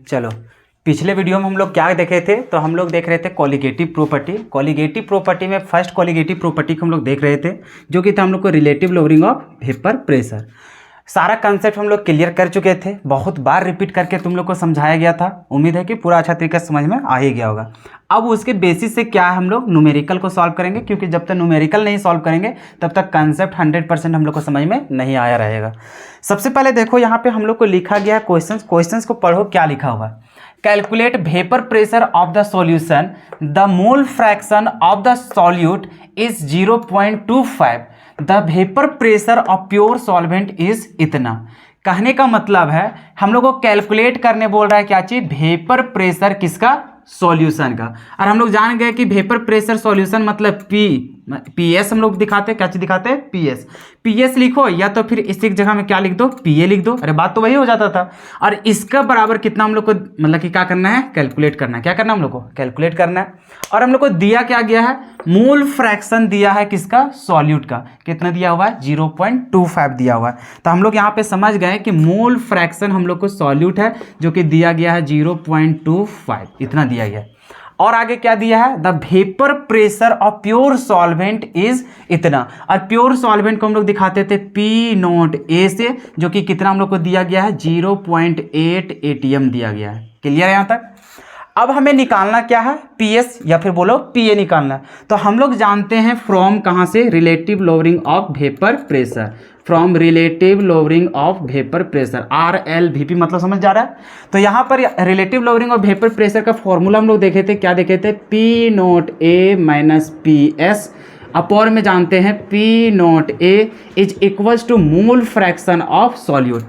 चलो, पिछले वीडियो में हम लोग क्या देखे थे, तो हम लोग देख रहे थे कॉलिगेटिव प्रॉपर्टी। कॉलिगेटिव प्रॉपर्टी में फर्स्ट कॉलिगेटिव प्रॉपर्टी को हम लोग देख रहे थे, जो कि था हम लोग को relative lowering of vapour pressure. सारा कंसेप्ट हम लोग क्लियर कर चुके थे, बहुत बार रिपीट करके तुम लोग को समझाया गया था। उम्मीद है कि पूरा अच्छा तरीके से समझ में आ ही गया होगा। अब उसके बेसिस से क्या है, हम लोग न्यूमेरिकल को सॉल्व करेंगे, क्योंकि जब तक न्यूमेरिकल नहीं सॉल्व करेंगे तब तक कंसेप्ट 100% हम लोग को समझ में नहीं आया रहेगा। सबसे पहले देखो यहाँ पे हम लोग को लिखा गया है क्वेश्चंस को पढ़ो क्या लिखा हुआ है। Calculate vapour pressure of the solution, the mole fraction of the solute is 0.25, the vapour pressure of pure solvent is इतना। कहने का मतलब है हम लोग को कैलकुलेट करने बोल रहा है क्या चीज, वेपर प्रेशर किसका, सॉल्यूशन का। और हम लोग जान गए कि वेपर प्रेशर सॉल्यूशन मतलब पीएस हम लोग दिखाते, क्या चीज दिखाते हैं, पीएस लिखो, या तो फिर इसी जगह में क्या लिख दो, पीए लिख दो। अरे बात तो वही हो जाता था। और इसका बराबर कितना हम लोग को मतलब कि क्या करना है, कैलकुलेट करना है। क्या करना है हम लोग को, कैलकुलेट करना है। और हम लोग को दिया क्या गया है, मोल फ्रैक्शन दिया है किसका, सॉल्यूट का। कितना दिया हुआ है, 0.25 दिया हुआ है। तो हम लोग यहाँ पे समझ गए कि मोल फ्रैक्शन हम लोग को सॉल्यूट है, जो कि दिया गया है 0.25, इतना दिया गया है। और आगे क्या दिया है, the vapour pressure of pure solvent is इतना। और प्योर सॉल्वेंट को हम लोग दिखाते थे P0A से, जो कि कितना हम लोग को दिया गया है, 0.8 ATM दिया गया है। क्लियर है यहाँ तक। अब हमें निकालना क्या है, पीएस या फिर बोलो पीए निकालना है। तो हम लोग जानते हैं फ्रॉम कहाँ से, relative lowering of vapour pressure, from relative lowering of vapour pressure, RLVP मतलब समझ जा रहा है। तो यहाँ पर relative lowering of vapour pressure का फॉर्मूला हम लोग देखे थे, क्या देखे थे, P0A माइनस PS अपॉन में जानते हैं P0A is equals to mole fraction of solute.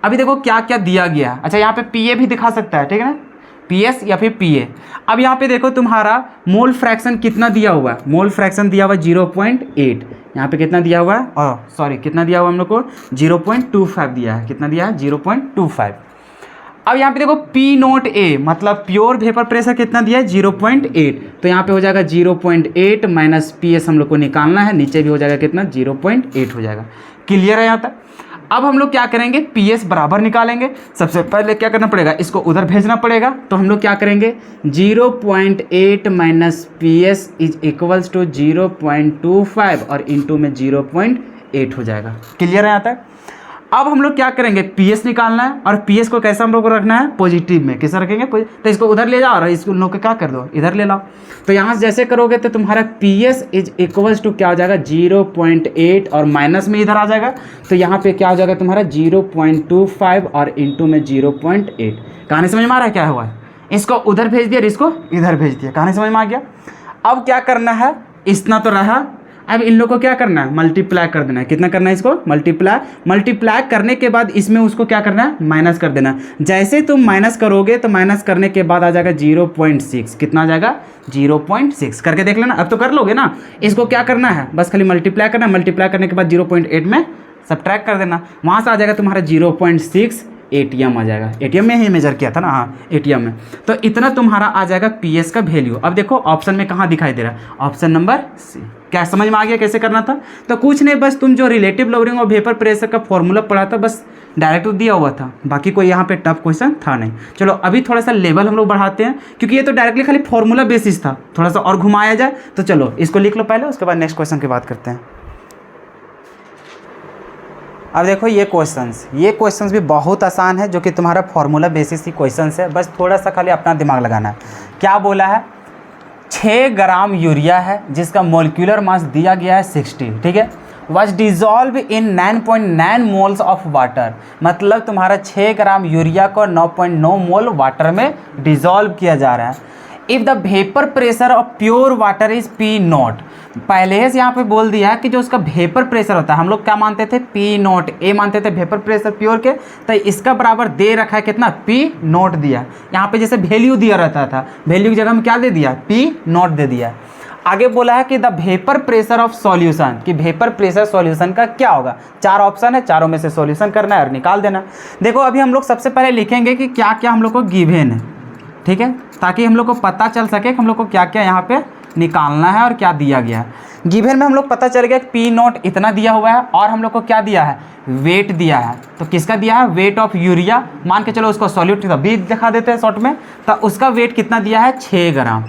अभी देखो क्या क्या दिया गया है। अच्छा, यहाँ पे PA भी दिखा सकता है, ठीक है ना, PS या फिर PA। अब यहाँ पे देखो तुम्हारा मोल फ्रैक्शन कितना दिया हुआ है, मोल फ्रैक्शन दिया हुआ है 0.8। यहाँ पे कितना दिया हुआ है, सॉरी कितना दिया हुआ हम लोग को, 0.25 दिया है। कितना दिया है, 0.25। अब यहाँ पे देखो P0A मतलब प्योर वेपर प्रेशर कितना दिया है, 0.8। तो यहाँ पे हो जाएगा 0.8 माइनस PS हम लोग को निकालना है, नीचे भी हो जाएगा कितना, 0.8 हो जाएगा। क्लियर है यहाँ तक। अब हम लोग क्या करेंगे, PS बराबर निकालेंगे। सबसे पहले क्या करना पड़ेगा, इसको उधर भेजना पड़ेगा। तो हम लोग क्या करेंगे, 0.8 minus PS is equals to 0.25 और इंटू में 0.8 हो जाएगा। क्लियर है यहाँ तक। अब हम लोग क्या करेंगे, PS निकालना है, और PS को कैसा हम लोग को रखना है, पॉजिटिव में। किसे रखेंगे, तो इसको उधर ले जाओ और इसको लोग क्या कर दो, इधर ले लाओ। तो यहाँ से जैसे करोगे तो तुम्हारा PS इज इक्वल्स टू क्या हो जाएगा, 0.8 और माइनस में इधर आ जाएगा। तो यहाँ पे क्या हो जाएगा तुम्हारा 0.25 और इंटू में 0.8। कहानी समझ में आ रहा है क्या हुआ है, इसको उधर भेज दिया, इसको इधर भेज दिया। कहानी समझ में आ गया। अब क्या करना है, इतना तो रहा। अब इन लोगों को क्या करना है, मल्टीप्लाई कर देना है। कितना करना है, इसको मल्टीप्लाई करने के बाद इसमें उसको क्या करना है, माइनस कर देना। जैसे तुम माइनस करोगे तो माइनस करने के बाद आ जाएगा 0.6। कितना आ जाएगा, 0.6 करके देख लेना। अब तो कर लोगे ना। इसको क्या करना है, बस खाली मल्टीप्लाई करना है। मल्टीप्लाई करने के बाद 0.8 में सब्ट्रैक्ट कर देना, वहाँ से आ जाएगा तुम्हारा 0.6 ATM आ जाएगा। ATM में ही मेजर किया था ना, हाँ ATM में। तो इतना तुम्हारा आ जाएगा PS का वैल्यू। अब देखो ऑप्शन में कहाँ दिखाई दे रहा है, ऑप्शन नंबर C। क्या समझ में आ गया कैसे करना था। तो कुछ नहीं, बस तुम जो रिलेटिव लोअरिंग और वेपर प्रेशर का फॉर्मूला पढ़ा था, बस डायरेक्ट दिया हुआ था, बाकी कोई यहाँ पे टफ क्वेश्चन था नहीं। चलो अभी थोड़ा सा लेवल हम लोग बढ़ाते हैं, क्योंकि ये तो डायरेक्टली खाली फॉर्मूला बेसिस था, थोड़ा सा और घुमाया जाए। तो चलो इसको लिख लो पहले, उसके बाद नेक्स्ट क्वेश्चन की बात करते हैं। अब देखो ये क्वेश्चंस भी बहुत आसान है, जो कि तुम्हारा फॉर्मूला बेसिस ही क्वेश्चंस है। बस थोड़ा सा खाली अपना दिमाग लगाना है। क्या बोला है, 6 ग्राम यूरिया है जिसका मोलिकुलर मास दिया गया है 60, ठीक है, was dissolve in 9.9 moles of water. मतलब तुम्हारा 6 ग्राम यूरिया को 9.9 मोल वाटर में डिजॉल्व किया जा रहा है। If the vapour pressure of pure water is P0, पहले से यहाँ पे बोल दिया कि जो उसका वेपर प्रेशर होता है, हम लोग क्या मानते थे, P0A मानते थे वेपर प्रेशर प्योर के। तो इसका बराबर दे रखा है कितना, P0 दिया। यहाँ पे जैसे वैल्यू दिया रहता था, वैल्यू की जगह में क्या दे दिया, P0 दे दिया। आगे बोला है कि the vapour pressure of solution, कि वेपर प्रेशर सॉल्यूशन का क्या होगा। 4 ऑप्शन है, चारों में से सॉल्यूशन करना है और निकाल देना। देखो अभी हम लोग सबसे पहले लिखेंगे कि क्या क्या हम लोग को गिवन है, ठीक है, ताकि हम लोग को पता चल सके कि हम लोग को क्या क्या यहाँ पे निकालना है और क्या दिया गया है। गिवन में हम लोग पता चल गया कि पी नॉट इतना दिया हुआ है और हम लोग को क्या दिया है, वेट दिया है। तो किसका दिया है, वेट ऑफ यूरिया, मान के चलो उसको सॉल्यूट भी दिखा देते हैं शॉर्ट में। तो उसका वेट कितना दिया है, 6 ग्राम।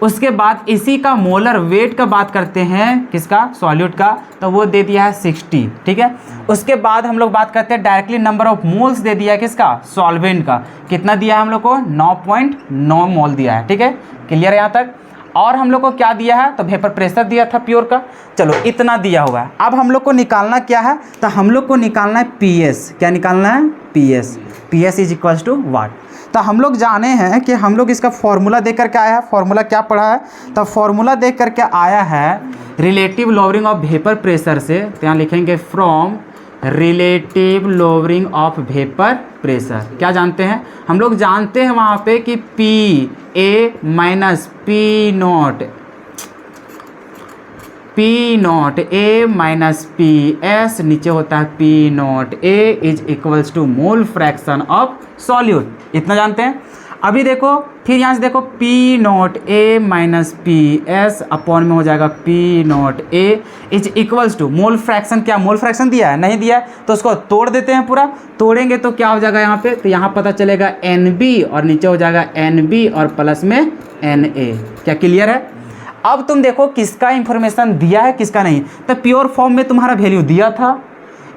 उसके बाद इसी का मोलर वेट का बात करते हैं, किसका, सॉल्यूट का, तो वो दे दिया है 60, ठीक है। उसके बाद हम लोग बात करते हैं डायरेक्टली नंबर ऑफ मोल्स दे दिया है, किसका, सॉल्वेंट का, कितना दिया है हम लोग को, 9.9 मोल दिया है, ठीक है। क्लियर है यहाँ तक। और हम लोग को क्या दिया है, तो वेपर प्रेशर दिया था प्योर का। चलो इतना दिया हुआ है। अब हम लोग को निकालना क्या है, तो हम लोग को निकालना है पीएस। क्या निकालना है, PS. PS is equals to what. तो हम लोग जाने हैं कि हम लोग इसका फॉर्मूला देख करके आया है। फॉर्मूला क्या पढ़ा है, तो फॉर्मूला देख करके आया है relative lowering of vapour pressure से। तो यहाँ लिखेंगे from relative lowering of vapour pressure. क्या जानते हैं हम लोग, जानते हैं वहाँ पे कि P A minus P naught A minus P S, नीचे होता है P naught A is equals to mole fraction of solute. इतना जानते हैं। अभी देखो फिर यहाँ से देखो P naught A minus P S upon में हो जाएगा P naught A is equals to mole fraction. क्या मोल फ्रैक्शन दिया है, नहीं दिया है, तो उसको तोड़ देते हैं पूरा। तोड़ेंगे तो क्या हो जाएगा यहाँ पे, तो यहाँ पता चलेगा एन और नीचे हो जाएगा एन और प्लस में एन ए। क्या क्लियर है। अब तुम देखो किसका इंफॉर्मेशन दिया है किसका नहीं। तो प्योर फॉर्म में तुम्हारा वैल्यू दिया था,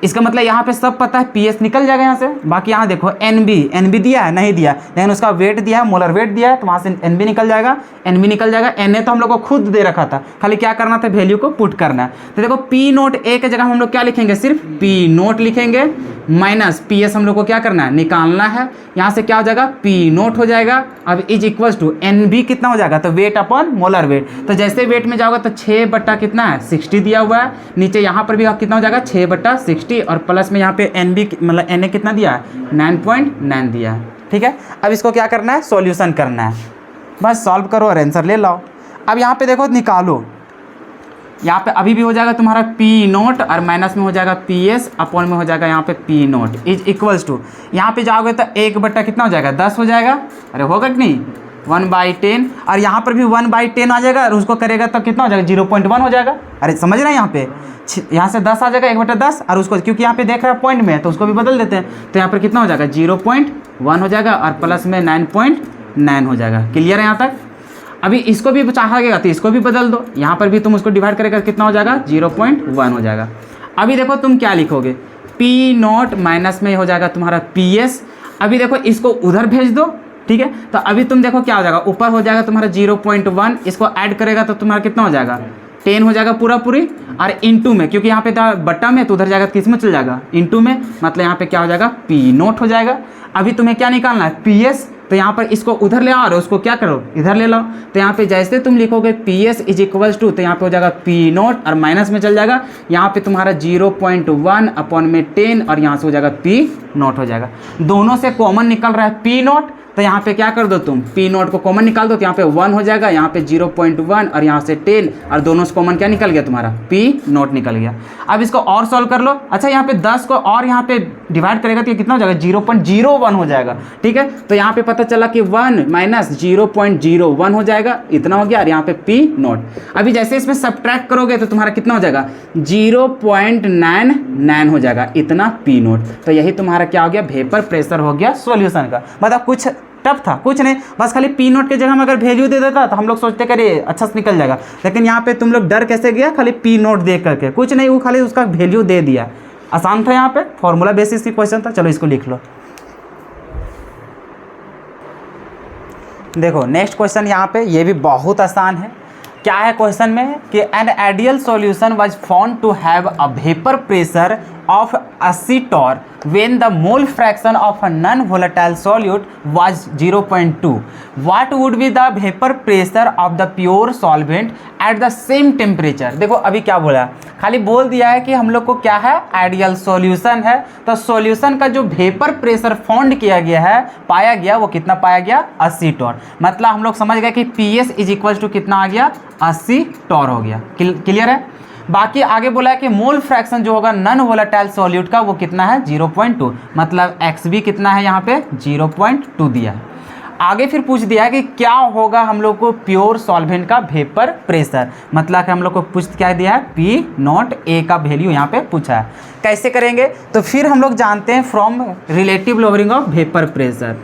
इसका मतलब यहाँ पे सब पता है, पीएस निकल जाएगा यहाँ से। बाकी यहाँ देखो एनबी दिया है, नहीं दिया, लेकिन उसका वेट दिया है, मोलर वेट दिया है, तो वहाँ से एनबी निकल जाएगा, एनबी निकल जाएगा। एनए तो हम लोग को खुद दे रखा था, खाली क्या करना था, वैल्यू को पुट करना है। तो देखो पी नोट ए के जगह हम लोग क्या लिखेंगे, सिर्फ पी नोट लिखेंगे, माइनस पीएस हम लोग को क्या करना है, निकालना है। यहाँ से क्या हो जाएगा, पी नोट हो जाएगा। अब इज इक्वल्स टू एनबी कितना हो जाएगा, तो वेट अपॉन मोलर वेट। तो जैसे वेट में जाओगे तो 6 बट्टा कितना है, 60 दिया हुआ है। नीचे यहाँ पर भी कितना हो जाएगा, 6 बट्टा 60 और प्लस में यहाँ पे एनबी मतलब एनए कितना दिया है, 9.9 दिया है। ठीक है, अब इसको क्या करना है, सॉल्यूशन करना है। बस सॉल्व करो और आंसर ले लाओ। अब यहाँ पे देखो निकालो, यहाँ पे अभी भी हो जाएगा तुम्हारा पी नोट और माइनस में हो जाएगा पी एस अपॉन में हो जाएगा यहाँ पे P naught is equals to, यहाँ पे जाओगे तो 1 बट्टा कितना हो जाएगा, 10 हो जाएगा। अरे होगा कि नहीं, 1/10। और यहाँ पर भी 1/10 आ जाएगा और उसको करेगा तो कितना हो जाएगा, 0.1 हो जाएगा। अरे समझ रहे हैं, यहाँ से 10 आ जाएगा, 1/10 और उसको क्योंकि यहाँ पे देख रहा है पॉइंट में है तो उसको भी बदल देते हैं। तो यहाँ पर कितना हो जाएगा, 0.1 हो जाएगा और प्लस में 9.9 हो जाएगा। क्लियर है यहाँ तक। अभी इसको भी चाहेगा तो इसको भी बदल दो, यहाँ पर भी तुम उसको डिवाइड करेगा कितना हो जाएगा, 0.1 हो जाएगा। अभी देखो तुम क्या लिखोगे, पी नोट माइनस में हो जाएगा तुम्हारा पी एस। अभी देखो इसको उधर भेज दो, ठीक है। तो अभी तुम देखो क्या हो जाएगा, ऊपर हो जाएगा तुम्हारा 0.1, इसको ऐड करेगा तो तुम्हारा कितना हो जाएगा, 10 हो जाएगा पूरा पूरी। और इंटू में, क्योंकि यहाँ पे बट्टा में तो उधर जाएगा किस में चल जाएगा, इंटू में, मतलब यहाँ पे क्या हो जाएगा, पी नोट हो जाएगा। अभी तुम्हें क्या निकालना है, पी एस। तो यहाँ पर इसको उधर ले आओ और उसको क्या करो, इधर ले लाओ। तो यहाँ पे जैसे तुम लिखोगे P S is equals to, तो यहाँ पे हो जाएगा पी नोट और माइनस में चल जाएगा, यहाँ पे तुम्हारा 0.1 अपॉन में 10 और यहाँ से हो जाएगा पी नोट हो जाएगा। दोनों से कॉमन निकल रहा है पी नोट, तो यहाँ पे क्या कर दो तुम, पी नोट को कॉमन निकाल दो, तो यहाँ पे 1 हो जाएगा, यहाँ पे 0.1 और यहाँ से 10 और दोनों से कॉमन क्या निकल गया, तुम्हारा पी नोट निकल गया। अब इसको और सॉल्व कर लो। अच्छा, यहाँ पे 10 को और यहाँ पे डिवाइड करेगा तो कितना हो जाएगा, 0.01 हो जाएगा। ठीक है, तो यहाँ पे पता चला कि 1 माइनस 0.01 हो जाएगा, इतना हो गया, और यहाँ पे पी नोट। अभी जैसे इसमें सब्ट्रैक्ट करोगे तो तुम्हारा कितना हो जाएगा, 0.99 हो जाएगा, इतना पी नोट। तो यही तुम्हारा क्या हो गया, वेपर प्रेशर हो गया सॉल्यूशन का। मतलब कुछ टफ था, कुछ नहीं, बस खाली पी नोट के जगह में अगर वैल्यू दे देता तो हम लोग सोचते करे अच्छा से निकल जाएगा। लेकिन यहाँ पे तुम लोग डर कैसे गया, खाली पी नोट देख करके, कुछ नहीं, वो खाली उसका वैल्यू दे दिया। आसान था, यहाँ पे फॉर्मूला बेसिस की क्वेश्चन था। चलो इसको लिख लो। देखो नेक्स्ट क्वेश्चन यहाँ पे, ये भी बहुत आसान है। क्या है क्वेश्चन में कि an ideal solution was found to have a vapour pressure of 80 torr when the mole fraction of a non-volatile solute was 0.2. What would be the vapor pressure of the pure solvent at the same temperature? देखो अभी क्या बोला, खाली बोल दिया है कि हम लोग को क्या है, आइडियल सॉल्यूशन है। तो सॉल्यूशन का जो वेपर प्रेशर फाउंड किया गया है, पाया गया, वो कितना पाया गया, 80 टॉर। मतलब हम लोग समझ गए कि P S is equal to कितना आ गया, 80 टॉर हो गया। क्लियर है। बाकी आगे बोला है कि मोल फ्रैक्शन जो होगा नॉन वोलेटाइल सॉल्यूट का, वो कितना है, 0.2। मतलब एक्स भी कितना है यहाँ पे, 0.2 दिया है। आगे फिर पूछ दिया कि क्या होगा हम लोग को प्योर सॉल्वेंट का वेपर प्रेशर, मतलब कि हम लोग को पूछ क्या दिया है, पी नॉट ए का वैल्यू यहाँ पे पूछा है। कैसे करेंगे, तो फिर हम लोग जानते हैं from relative lowering of vapour pressure,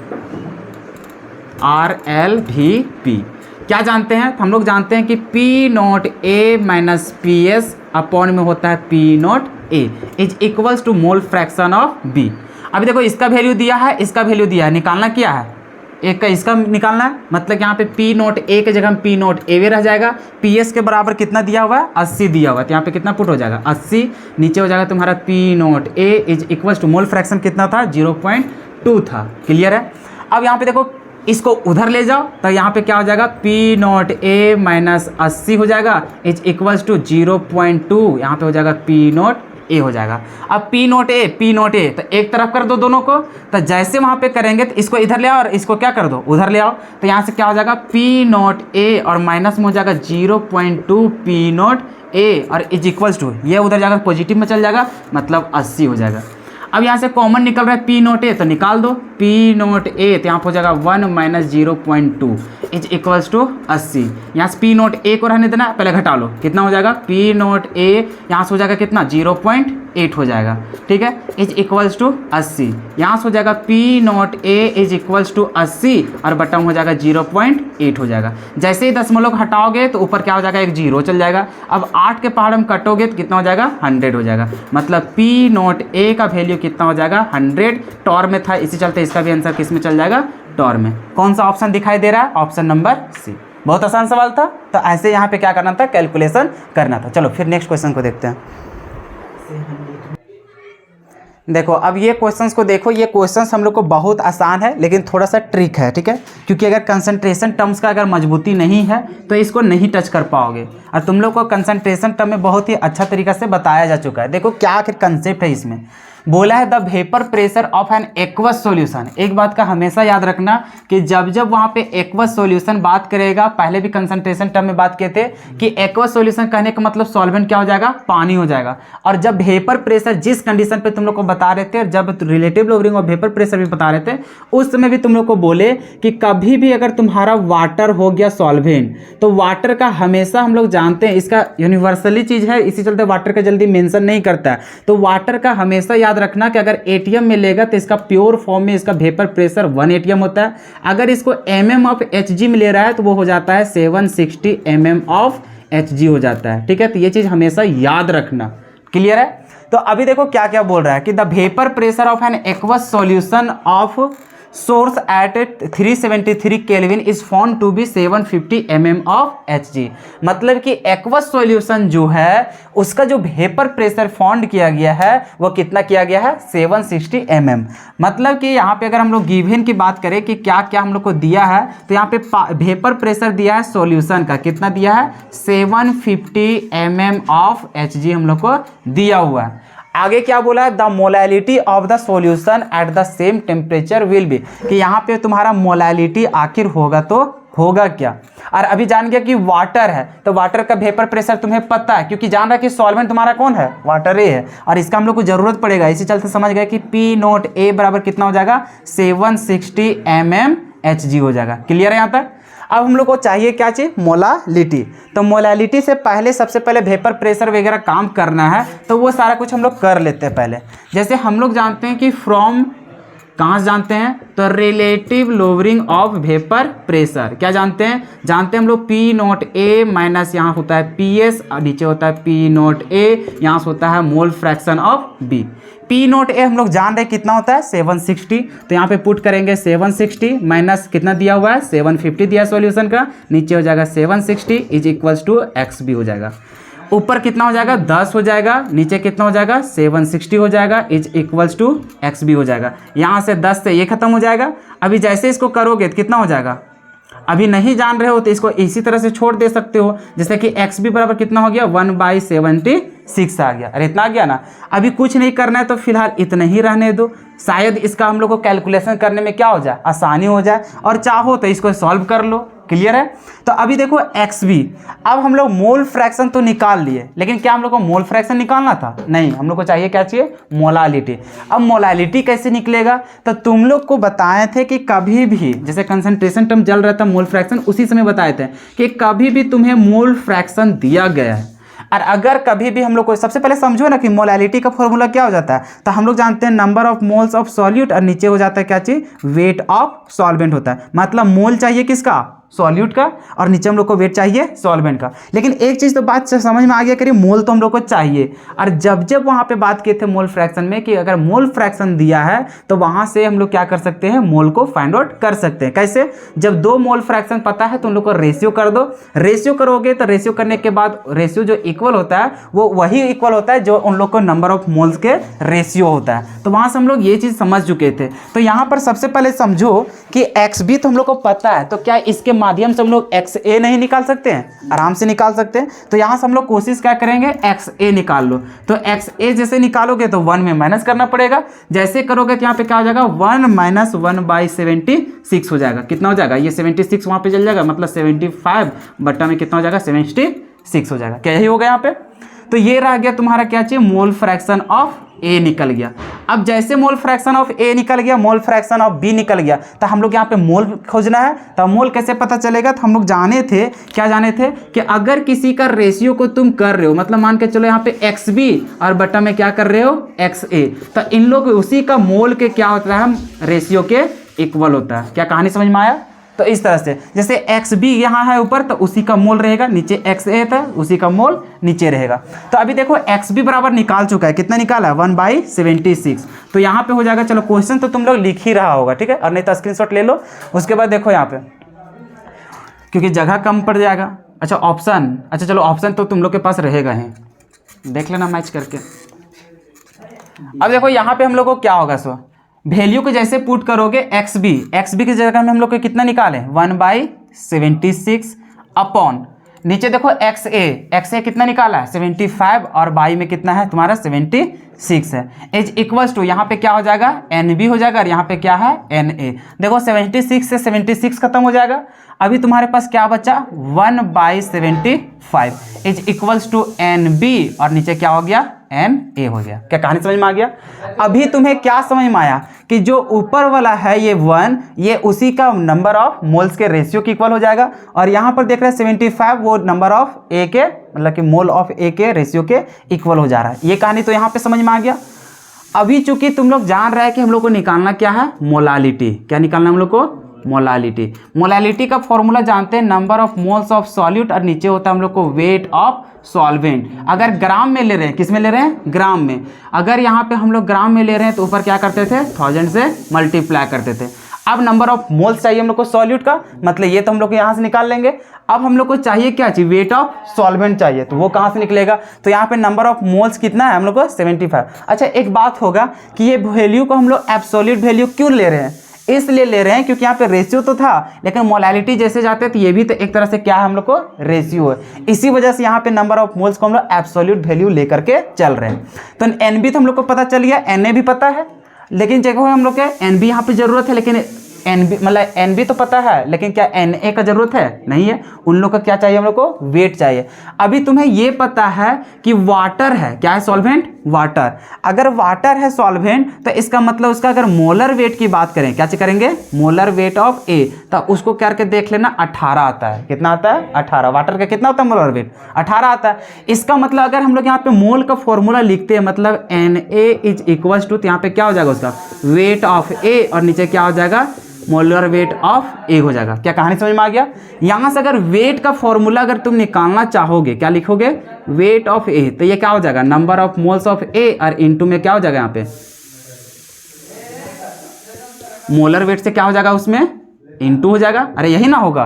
RLVP क्या जानते हैं, तो हम लोग जानते हैं कि P naught A minus P S upon में होता है P naught A is equals to mole fraction of B. अभी देखो इसका वैल्यू दिया है, इसका वैल्यू दिया है, निकालना क्या है, एक का इसका निकालना है, मतलब यहाँ पे पी नॉट ए के जगह पी नॉट ए रह जाएगा। पी एस के बराबर कितना दिया हुआ है, 80 दिया हुआ है, तो यहाँ पे कितना पुट हो जाएगा 80, नीचे हो जाएगा तुम्हारा P naught A is equals to mole fraction कितना था 0.2 था। क्लियर है। अब यहाँ पे देखो इसको उधर ले जाओ तो यहाँ पे क्या हो जाएगा, पी नॉट ए माइनस 80 हो जाएगा इज इक्वल्स टू 0.2, यहाँ पे हो जाएगा पी नॉट ए हो जाएगा। अब पी नॉट ए तो एक तरफ कर दो दोनों को, तो जैसे वहाँ पे करेंगे तो इसको इधर ले आओ और इसको क्या कर दो उधर ले आओ, तो यहाँ से क्या हो जाएगा पी नॉट ए और माइनस में हो जाएगा 0.2 पी नॉट ए और इज इक्वल्स टू ये उधर जाकर पॉजिटिव में चल जाएगा, मतलब 80 हो जाएगा। अब यहाँ से कॉमन निकल रहा है पी नॉट ए, तो निकाल दो पी नॉट ए, तो यहाँ पर हो जाएगा 1 माइनस 0.2 इज इक्वल्स टू 80। यहाँ से पी नॉट ए को रहने देना, पहले घटा लो, कितना हो जाएगा पी नॉट ए यहाँ से हो जाएगा कितना 0.8 हो जाएगा, ठीक है, इज इक्वल्स टू 80। यहाँ से हो जाएगा P naught A is equals to 80 और बटन हो जाएगा 0.8 हो जाएगा। जैसे ही दशमलव हटाओगे तो ऊपर क्या हो जाएगा, एक जीरो चल जाएगा। अब 8 के पहाड़ में कटोगे तो कितना हो जाएगा 100 हो जाएगा, मतलब पी नॉट ए का वैल्यू कितना हो जाएगा 100। टॉर में था इसी चलते इसका भी आंसर किस में चल जाएगा, टॉर में। कौन सा ऑप्शन दिखाई दे रहा है, ऑप्शन नंबर सी। बहुत आसान सवाल था, तो ऐसे यहाँ पे क्या करना था, कैलकुलेशन करना था। चलो फिर नेक्स्ट क्वेश्चन को देखते हैं। देखो अब ये क्वेश्चंस को देखो, ये क्वेश्चंस हम लोग को बहुत आसान है लेकिन थोड़ा सा ट्रिक है, ठीक है, क्योंकि अगर कंसंट्रेशन टर्म्स का अगर मजबूती नहीं है तो इसको नहीं टच कर पाओगे, और तुम लोग को कंसंट्रेशन टर्म में बहुत ही अच्छा तरीका से बताया जा चुका है। देखो क्या आखिर कंसेप्ट है इसमें, बोला है the vapour pressure of an aqueous solution. एक बात का हमेशा याद रखना कि जब जब वहाँ पे एक्वस सॉल्यूशन बात करेगा, पहले भी कंसंट्रेशन टर्म में बात किए थे कि एक्वस सॉल्यूशन कहने का मतलब सॉल्वेंट क्या हो जाएगा, पानी हो जाएगा। और जब वेपर प्रेशर जिस कंडीशन पे तुम लोग को बता रहे थे, जब रिलेटिव लोअरिंग और वेपर प्रेशर भी बता रहे थे, उस समय भी तुम लोग को बोले कि कभी भी अगर तुम्हारा वाटर हो गया सॉल्वेंट, तो वाटर का हमेशा हम लोग जानते हैं इसका यूनिवर्सली चीज़ है, इसी चलते वाटर का जल्दी मेंशन नहीं करता है। तो वाटर का हमेशा याद रखना कि अगर एटीएम में लेगा तो इसका प्योर फॉर्म में इसका वेपर प्रेशर 1 एटीएम होता है। अगर इसको एमएम ऑफ एचजी में ले रहा है तो वो हो जाता है 760 एमएम ऑफ एचजी हो जाता है, ठीक है। तो ये चीज़ हमेशा याद रखना। क्लियर है। तो अभी देखो क्या क्या बोल रहा है कि the vapour pressure of an aqueous solution of source at 373 kelvin is found to be 750 mm of Hg। मतलब कि एक्वस सॉल्यूशन जो है उसका जो वेपर प्रेशर फाउंड किया गया है वो कितना किया गया है, 760 mm। मतलब कि यहाँ पे अगर हम लोग गिवन की बात करें कि क्या क्या हम लोग को दिया है, तो यहाँ पे वेपर प्रेशर दिया है सॉल्यूशन का, कितना दिया है 750 mm ऑफ Hg हम लोग को दिया हुआ है। आगे क्या बोला है, the molality of the solution at the same temperature will be, कि यहाँ पे तुम्हारा मोलैलिटी आखिर होगा तो होगा क्या। और अभी जान गया कि वाटर है, तो वाटर का वेपर प्रेशर तुम्हें पता है, क्योंकि जान रहा कि सॉल्वेंट तुम्हारा कौन है, वाटर ए है, और इसका हम लोग को जरूरत पड़ेगा, इसी चलते समझ गए कि पी नॉट ए बराबर कितना हो जाएगा 760 mm Hg हो जाएगा। क्लियर है यहाँ तक। अब हम लोग को चाहिए क्या चीज़, मोलालिटी। तो मोलालिटी से पहले सबसे पहले वेपर प्रेशर वगैरह काम करना है, तो वो सारा कुछ हम लोग कर लेते हैं पहले। जैसे हम लोग जानते हैं कि फ्रॉम, कहाँ से जानते हैं, तो relative lowering of vapour pressure क्या जानते हैं, जानते हैं हम लोग पी नॉट ए माइनस यहाँ होता है पी एस और नीचे होता है पी नॉट ए, यहाँ से होता है mole fraction of B. P naught A हम लोग जान रहे कितना होता है 760, तो यहाँ पे पुट करेंगे 760 माइनस कितना दिया हुआ है 750 दिया सॉल्यूशन का, नीचे हो जाएगा 760 इज इक्वल्स टू एक्स भी हो जाएगा। ऊपर कितना हो जाएगा 10 हो जाएगा, नीचे कितना हो जाएगा 760 हो जाएगा इज इक्वल्स टू एक्स भी हो जाएगा। यहाँ से 10 से ये खत्म हो जाएगा। अभी जैसे इसको करोगे तो कितना हो जाएगा, अभी नहीं जान रहे हो तो इसको इसी तरह से छोड़ दे सकते हो, जैसे कि एक्स भी बराबर कितना हो गया 1/76 6 आ गया। अरे इतना आ गया ना, अभी कुछ नहीं करना है तो फिलहाल इतना ही रहने दो, शायद इसका हम लोग को कैलकुलेशन करने में क्या हो जाए, आसानी हो जाए, और चाहो तो इसको सॉल्व कर लो। क्लियर है? तो अभी देखो एक्स बी, अब हम लोग मोल फ्रैक्शन तो निकाल लिए, लेकिन क्या हम लोग को मोल फ्रैक्शन निकालना था? नहीं, हम लोग को चाहिए क्या चाहिए, मोलालिटी। अब मोलालिटी कैसे निकलेगा? तो तुम लोग को बताए थे कि कभी भी जैसे कंसंट्रेशन टर्म चल रहा था मोल फ्रैक्शन, उसी समय बताए थे कि कभी भी तुम्हें मोल फ्रैक्शन दिया गया है और अगर कभी भी हम लोग को, सबसे पहले समझो ना कि मोलालिटी का फॉर्मूला क्या हो जाता है, तो हम लोग जानते हैं number of moles of solute और नीचे हो जाता है क्या चीज, वेट ऑफ सॉल्वेंट होता है। मतलब मोल चाहिए किसका, सॉल्यूट का, और नीचे हम लोग को वेट चाहिए सॉल्वेंट का। लेकिन एक चीज तो बात समझ में आ गया, करिए मोल तो हम लोग को चाहिए, और जब जब वहां पे बात किए थे मोल फ्रैक्शन में कि अगर मोल फ्रैक्शन दिया है तो वहां से हम लोग क्या कर सकते हैं, मोल को फाइंड आउट कर सकते हैं। कैसे? जब दो मोल फ्रैक्शन पता है तो उन लोग को रेशियो कर दो, रेशियो करोगे तो रेशियो करने के बाद रेशियो जो इक्वल होता है वो वही इक्वल होता है जो उन लोग को नंबर ऑफ मोल्स के रेशियो होता है। तो वहां से हम लोग ये चीज समझ चुके थे। तो यहाँ पर सबसे पहले समझो कि एक्स बी तो हम लोग को पता है, तो क्या इसके माध्यम से हम लोग एक्स ए नहीं निकाल सकते हैं? आराम से निकाल सकते हैं। तो यहां से हम लोग कोशिश क्या करेंगे, एक्स ए निकाल लो। तो एक्स ए जैसे निकालोगे तो 1 में माइनस करना पड़ेगा, जैसे करोगे तो यहाँ पे क्या हो जाएगा, 1 - 1/76 हो जाएगा। कितना हो जाएगा, ये 76 वहां पे चल जाएगा, मतलब 75 बट्टा में कितना हो जाएगा, 76 हो जाएगा। क्या यही होगा यहाँ पे? तो ये रह गया तुम्हारा क्या चाहिए, मोल फ्रैक्शन ऑफ ए निकल गया। अब जैसे मोल फ्रैक्शन ऑफ ए निकल गया, मोल फ्रैक्शन ऑफ बी निकल गया, तो हम लोग यहाँ पे मोल खोजना है। तो मोल कैसे पता चलेगा? तो हम लोग जाने थे, क्या जाने थे कि अगर किसी का रेशियो को तुम कर रहे हो, मतलब मान के चलो यहाँ पे एक्स बी और बट्टा में क्या कर रहे हो, एक्स ए, तो इन लोग उसी का मोल के क्या होता है, रेशियो के इक्वल होता है। क्या कहानी समझ में आया? तो इस तरह से जैसे एक्स बी यहाँ है ऊपर तो उसी का मोल रहेगा, नीचे एक्स ए था उसी का मोल नीचे रहेगा। तो अभी देखो एक्स बी बराबर निकाल चुका है, कितना निकाला है, 1/76। तो यहाँ पे हो जाएगा, चलो क्वेश्चन तो तुम लोग लिख ही रहा होगा, ठीक है, और नहीं तो स्क्रीनशॉट ले लो। उसके बाद देखो यहाँ पे, क्योंकि जगह कम पड़ जाएगा। अच्छा ऑप्शन, अच्छा चलो ऑप्शन तो तुम लोग के पास रहेगा ही, देख लेना मैच करके। अब देखो यहाँ पे हम लोग को क्या होगा, सो वैल्यू को जैसे पुट करोगे एक्स बी की जगह में हम लोग को कितना निकाले, 1/76 अपॉन नीचे देखो एक्स ए कितना निकाला है, 75, और बाई में कितना है तुम्हारा 76 है, इज इक्वल्स टू यहाँ पे क्या हो जाएगा, एन बी हो जाएगा, और यहाँ पे क्या है, एन ए। देखो 76 से 76 खत्म हो जाएगा, अभी तुम्हारे पास क्या बचा, 1/75 is equals to N B, और नीचे क्या हो गया, एन ए हो गया। क्या कहानी समझ में आ गया? अभी तुम्हें क्या समझ में आया कि जो ऊपर वाला है ये 1, ये उसी का नंबर ऑफ मोल्स के रेशियो के इक्वल हो जाएगा, और यहाँ पर देख रहे हैं 75 वो नंबर ऑफ ए के, मतलब कि मोल ऑफ ए के रेशियो के इक्वल हो जा रहा है। ये कहानी तो यहाँ पे समझ में आ गया। अभी चूंकि तुम लोग जान रहे हैं कि हम लोग को निकालना क्या है, मोलालिटी। क्या निकालना है हम लोग को, मोलालिटी। मोलालिटी का फॉर्मूला जानते हैं, number of moles of solute, और नीचे होता है हम लोग को वेट ऑफ सॉल्वेंट। अगर ग्राम में ले रहे हैं, किस में ले रहे हैं, ग्राम में। अगर यहाँ पे हम लोग ग्राम में ले रहे हैं तो ऊपर क्या करते थे, 1000 से मल्टीप्लाई करते थे। अब नंबर ऑफ मोल्स चाहिए हम लोग को सॉल्यूट का, मतलब ये तो हम लोग यहाँ से निकाल लेंगे। अब हम लोग को चाहिए क्या चाहिए, वेट ऑफ सॉल्वेंट चाहिए, तो वो कहाँ से निकलेगा, तो यहाँ पे नंबर ऑफ मोल्स कितना है हम लोग को, 75। अच्छा एक बात होगा कि ये वैल्यू को हम लोग एब्सोल्यूट वैल्यू क्यों ले रहे हैं, इसलिए ले रहे हैं क्योंकि यहाँ पे रेशियो तो था, लेकिन मोलालिटी जैसे जाते हैं तो ये भी तो एक तरह से क्या है, हम लोग को रेशियो है। इसी वजह से यहाँ पे नंबर ऑफ मोल्स को हम लोग एब्सोल्यूट वैल्यू लेकर के चल रहे हैं। तो एन बी तो हम लोग को पता चल गया, एन ए भी पता है, लेकिन जगह हम लोग के एन बी यहाँ पे जरूरत है, लेकिन एन बी मतलब एन बी तो पता है, लेकिन क्या एन ए का जरूरत है, नहीं है। उन लोग का क्या चाहिए, हम लोग को वेट चाहिए। अभी तुम्हें ये पता है कि वाटर है, क्या है सॉल्वेंट, वाटर। अगर वाटर है सॉल्वेंट तो इसका मतलब उसका अगर मोलर वेट की बात करें, क्या करेंगे, मोलर वेट ऑफ ए, तो उसको करके देख लेना, 18 आता है। कितना आता है, 18। वाटर का कितना होता है मोलर वेट, 18 आता है। इसका मतलब अगर हम लोग यहाँ पे मोल का फॉर्मूला लिखते हैं, मतलब N A is equals to, तो यहाँ पे क्या हो जाएगा उसका वेट ऑफ ए, और नीचे क्या हो जाएगा, मोलर वेट ऑफ ए हो जाएगा। क्या कहानी समझ में आ गया? यहां से अगर वेट का फॉर्मूला अगर तुम निकालना चाहोगे, क्या लिखोगे, वेट ऑफ ए, तो ये क्या हो जाएगा, नंबर ऑफ मोल्स ऑफ ए, और इनटू में क्या हो जाएगा, यहाँ पे मोलर वेट से क्या हो जाएगा, उसमें इनटू हो जाएगा। अरे यही ना होगा।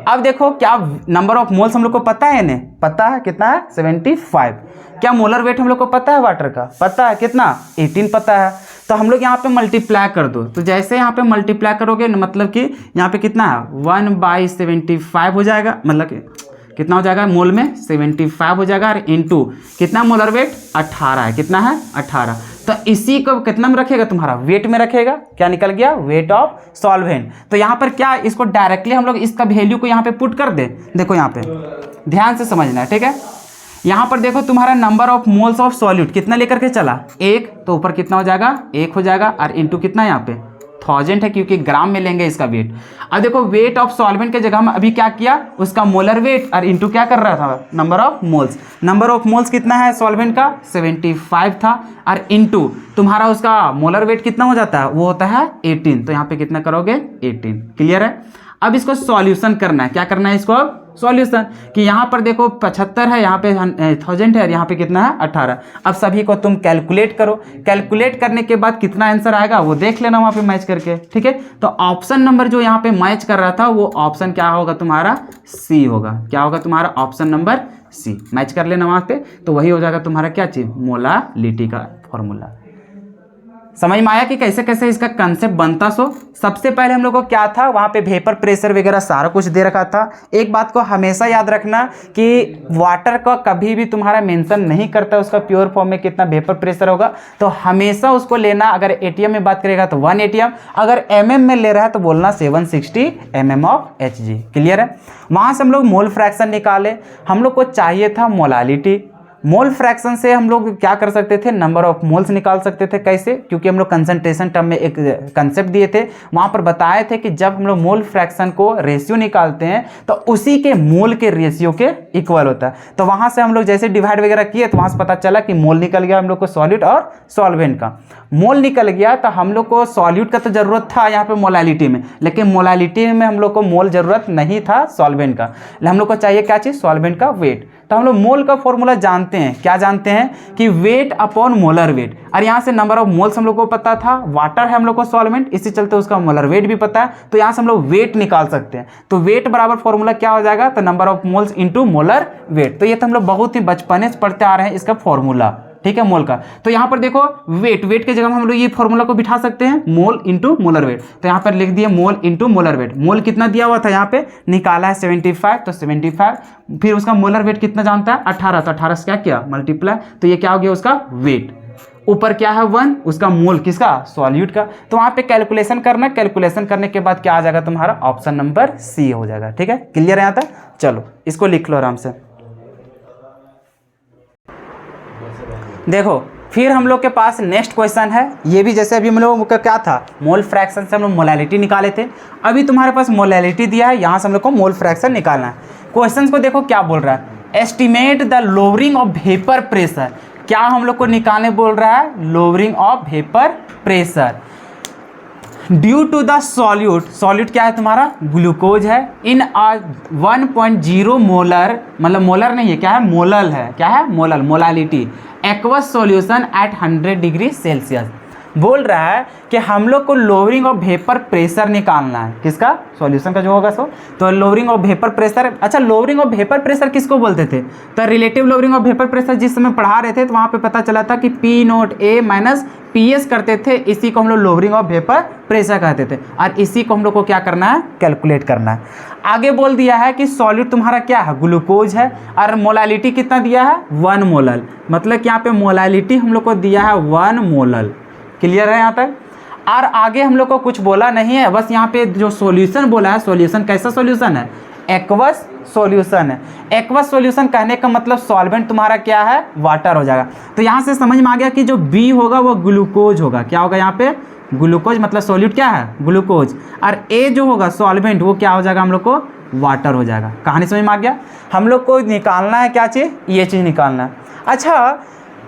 अब देखो क्या नंबर ऑफ मोल्स हम लोग को पता है, इन्हें पता है कितना है, 75। क्या मोलर वेट हम लोग को पता है, वाटर का पता है कितना, 18 पता है। तो हम लोग यहाँ पे मल्टीप्लाई कर दो, तो जैसे यहाँ पे मल्टीप्लाई करोगे मतलब कि यहाँ पे कितना है, 1/75 हो जाएगा, मतलब कि कितना हो जाएगा मोल में 75 हो जाएगा, और इनटू कितना मोलर वेट 18 है, कितना है 18। तो इसी को कितना में रखेगा तुम्हारा वेट में रखेगा, क्या निकल गया वेट ऑफ सॉल्वेंट। तो यहाँ पर क्या इसको डायरेक्टली हम लोग इसका वैल्यू को यहाँ पे पुट कर दे। देखो यहाँ पे ध्यान से समझना है, ठीक है। यहाँ पर देखो तुम्हारा number of moles of solute कितना लेकर के चला 1, तो ऊपर कितना हो जाएगा 1 हो जाएगा, और इनटू कितना यहाँ पे 1000 है, क्योंकि ग्राम में लेंगे इसका वेट। अब देखो वेट ऑफ सॉल्वेंट के जगह हम अभी क्या किया उसका मोलर वेट, और इनटू क्या कर रहा था number of moles. Number of moles कितना है सॉल्वेंट का 75 था, और इनटू तुम्हारा उसका मोलर वेट कितना हो जाता है वो होता है 18। तो यहाँ पे कितना करोगे 18। क्लियर है। अब इसको सॉल्यूशन करना है, क्या करना है इसको अब सॉल्यूशन, कि यहाँ पर देखो 75 है, यहाँ पे 1000 है, और यहाँ पे कितना है 18। अब सभी को तुम कैलकुलेट करो, कैलकुलेट करने के बाद कितना आंसर आएगा वो देख लेना वहाँ पे मैच करके, ठीक है। तो ऑप्शन नंबर जो यहाँ पे मैच कर रहा था वो ऑप्शन क्या होगा तुम्हारा सी होगा। क्या होगा तुम्हारा ऑप्शन नंबर सी, मैच कर लेना वहाँ पे। तो वही हो जाएगा तुम्हारा क्या चीज मोलालिटी का फॉर्मूला। समझ में आया कि कैसे कैसे इसका कंसेप्ट बनता। सो सबसे पहले हम लोग को क्या था वहाँ पे वेपर प्रेशर वगैरह सारा कुछ दे रखा था। एक बात को हमेशा याद रखना कि वाटर का कभी भी तुम्हारा मेंशन नहीं करता उसका प्योर फॉर्म में कितना वेपर प्रेशर होगा, तो हमेशा उसको लेना। अगर एटीएम में बात करेगा तो 1 एटीएम, अगर एमएम में ले रहा है तो बोलना 760 mm ऑफ Hg। क्लियर है। वहाँ से हम लोग मोल फ्रैक्शन निकाले, हम लोग को चाहिए था मोलालिटी। मोल फ्रैक्शन से हम लोग क्या कर सकते थे नंबर ऑफ मोल्स निकाल सकते थे। कैसे, क्योंकि हम लोग कंसंट्रेशन टर्म में एक कंसेप्ट दिए थे, वहाँ पर बताए थे कि जब हम लोग मोल फ्रैक्शन को रेशियो निकालते हैं तो उसी के मोल के रेशियो के इक्वल होता है। तो वहाँ से हम लोग जैसे डिवाइड वगैरह किए तो वहाँ से पता चला कि मोल निकल गया हम लोग को सॉल्यूट और सॉल्वेंट का। मोल निकल गया तो हम लोग को सॉल्यूट का तो ज़रूरत था यहाँ पे मोलालिटी में, लेकिन मोलालिटी में हम लोग को मोल ज़रूरत नहीं था सॉल्वेंट का। हम लोग को चाहिए क्या चीज़ सॉल्वेंट का वेट। तो हम लोग मोल का फॉर्मूला जानते हैं, क्या जानते हैं कि वेट अपॉन मोलर वेट, और यहाँ से नंबर ऑफ मोल्स हम लोग को पता था, वाटर है हम लोग को सॉल्वेंट, इसी चलते उसका मोलर वेट भी पता है। तो यहाँ से हम लोग वेट निकाल सकते हैं। तो वेट बराबर फॉर्मूला क्या हो जाएगा, तो number of moles into molar weight. तो ये तो हम लोग बहुत ही बचपने से पढ़ते आ रहे हैं इसका फॉर्मूला, ठीक है, मोल का। तो यहाँ पर देखो वेट के जगह हम लोग ये फॉर्मूला को बिठा सकते हैं मोल इंटू मोलर वेट। तो यहाँ पर लिख दिए मोल इंटू मोलर वेट। मोल कितना दिया हुआ था यहाँ पे निकाला है 75, तो 75, फिर उसका मोलर वेट कितना जानता है 18, तो 18 से क्या किया मल्टीप्लाई, तो ये क्या हो गया उसका वेट। ऊपर क्या है 1, उसका मोल किसका सॉल्यूट का। तो वहाँ पे कैलकुलेशन करना, कैलकुलेशन करने के बाद क्या आ जाएगा तुम्हारा ऑप्शन नंबर सी हो जाएगा। ठीक है, क्लियर है यहाँ तक। चलो इसको लिख लो आराम से। देखो फिर हम लोग के पास नेक्स्ट क्वेश्चन है, ये भी जैसे अभी हम लोगों का क्या था मोल फ्रैक्शन से हम लोग मोलालिटी निकाले थे। अभी तुम्हारे पास मोलालिटी दिया है, यहाँ से हम लोग को मोल फ्रैक्शन निकालना है। क्वेश्चन को देखो क्या बोल रहा है, estimate the lowering of vapour pressure. क्या हम लोग को निकालने बोल रहा है lowering of vapour pressure due to the solute. Solute क्या है तुम्हारा ग्लूकोज है, इन 1.0 मोलर, मतलब मोलर नहीं है, क्या है मोलल है, क्या है molal, molality aqueous solution at 100 degree Celsius. बोल रहा है कि हम लोग को लोअरिंग ऑफ वेपर प्रेशर निकालना है, किसका सॉल्यूशन का जो होगा सो। तो लोअरिंग ऑफ वेपर प्रेशर, अच्छा लोअरिंग ऑफ वेपर प्रेशर किसको बोलते थे, तो relative lowering of vapour pressure जिस समय पढ़ा रहे थे तो वहाँ पे पता चला था कि P naught A minus P S करते थे, इसी को हम लोग लोअरिंग ऑफ वेपर प्रेशर कहते थे, और इसी को हम लोग को क्या करना है कैलकुलेट करना है। आगे बोल दिया है कि सॉल्यूट तुम्हारा क्या है ग्लूकोज है, और मोलालिटी कितना दिया है 1 मोलल, मतलब कि यहाँ पे मोलालिटी हम लोग को दिया है 1 मोलल। क्लियर है यहाँ तक। और आगे हम लोग को कुछ बोला नहीं है, बस यहाँ पे जो सॉल्यूशन बोला है, सॉल्यूशन कैसा सॉल्यूशन है एक्वस सॉल्यूशन है। एक्वस सॉल्यूशन कहने का मतलब सॉल्वेंट तुम्हारा क्या है वाटर हो जाएगा। तो यहाँ से समझ में आ गया कि जो बी होगा वो ग्लूकोज होगा, क्या होगा यहाँ पे ग्लूकोज, मतलब सॉल्यूट क्या है ग्लूकोज, और ए जो होगा सॉल्वेंट वो क्या हो जाएगा हम लोग को वाटर हो जाएगा। कहानी समझ में आ गया। हम लोग को निकालना है क्या चीज़, ये चीज़ निकालना है। अच्छा